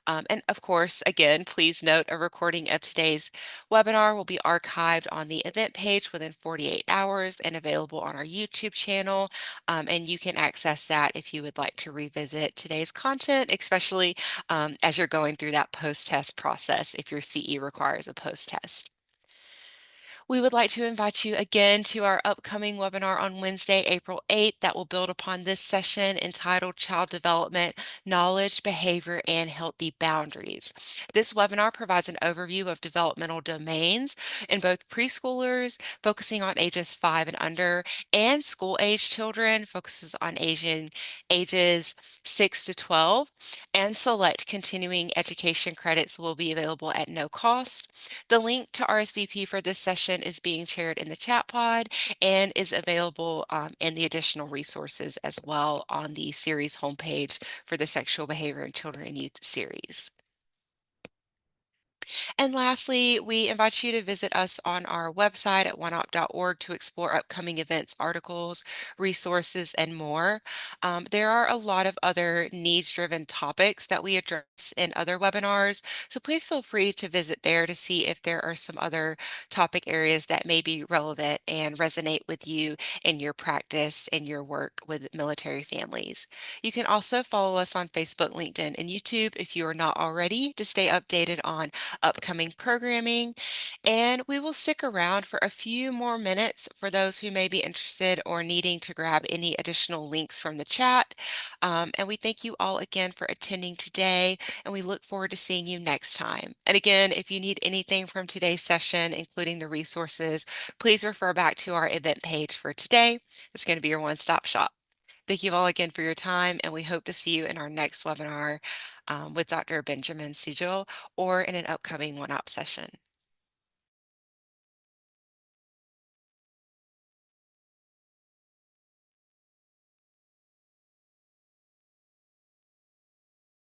And of course, again, please note a recording of today's webinar will be archived on the event page within 48 hours and available on our YouTube channel. And you can access that if you would like to revisit today's content, especially as you're going through that post-test process if your CE requires a post-test. We would like to invite you again to our upcoming webinar on Wednesday, April 8th, that will build upon this session entitled Child Development, Knowledge, Behavior, and Healthy Boundaries. This webinar provides an overview of developmental domains in both preschoolers, focusing on ages 5 and under, and school-age children, focuses on ages 6 to 12, and select continuing education credits will be available at no cost. The link to RSVP for this session is being shared in the chat pod and is available in the additional resources as well on the series homepage for the Sexual Behavior in Children and Youth series. And lastly, we invite you to visit us on our website at oneop.org to explore upcoming events, articles, resources, and more. There are a lot of other needs-driven topics that we address in other webinars, so please feel free to visit there to see if there are some other topic areas that may be relevant and resonate with you in your practice and your work with military families. You can also follow us on Facebook, LinkedIn, and YouTube if you are not already to stay updated on upcoming programming, and we will stick around for a few more minutes for those who may be interested or needing to grab any additional links from the chat. And we thank you all again for attending today, and we look forward to seeing you next time. And again, if you need anything from today's session, including the resources, please refer back to our event page for today. It's going to be your one-stop shop. Thank you all again for your time, and we hope to see you in our next webinar with Dr. Benjamin Sigel or in an upcoming OneOp session.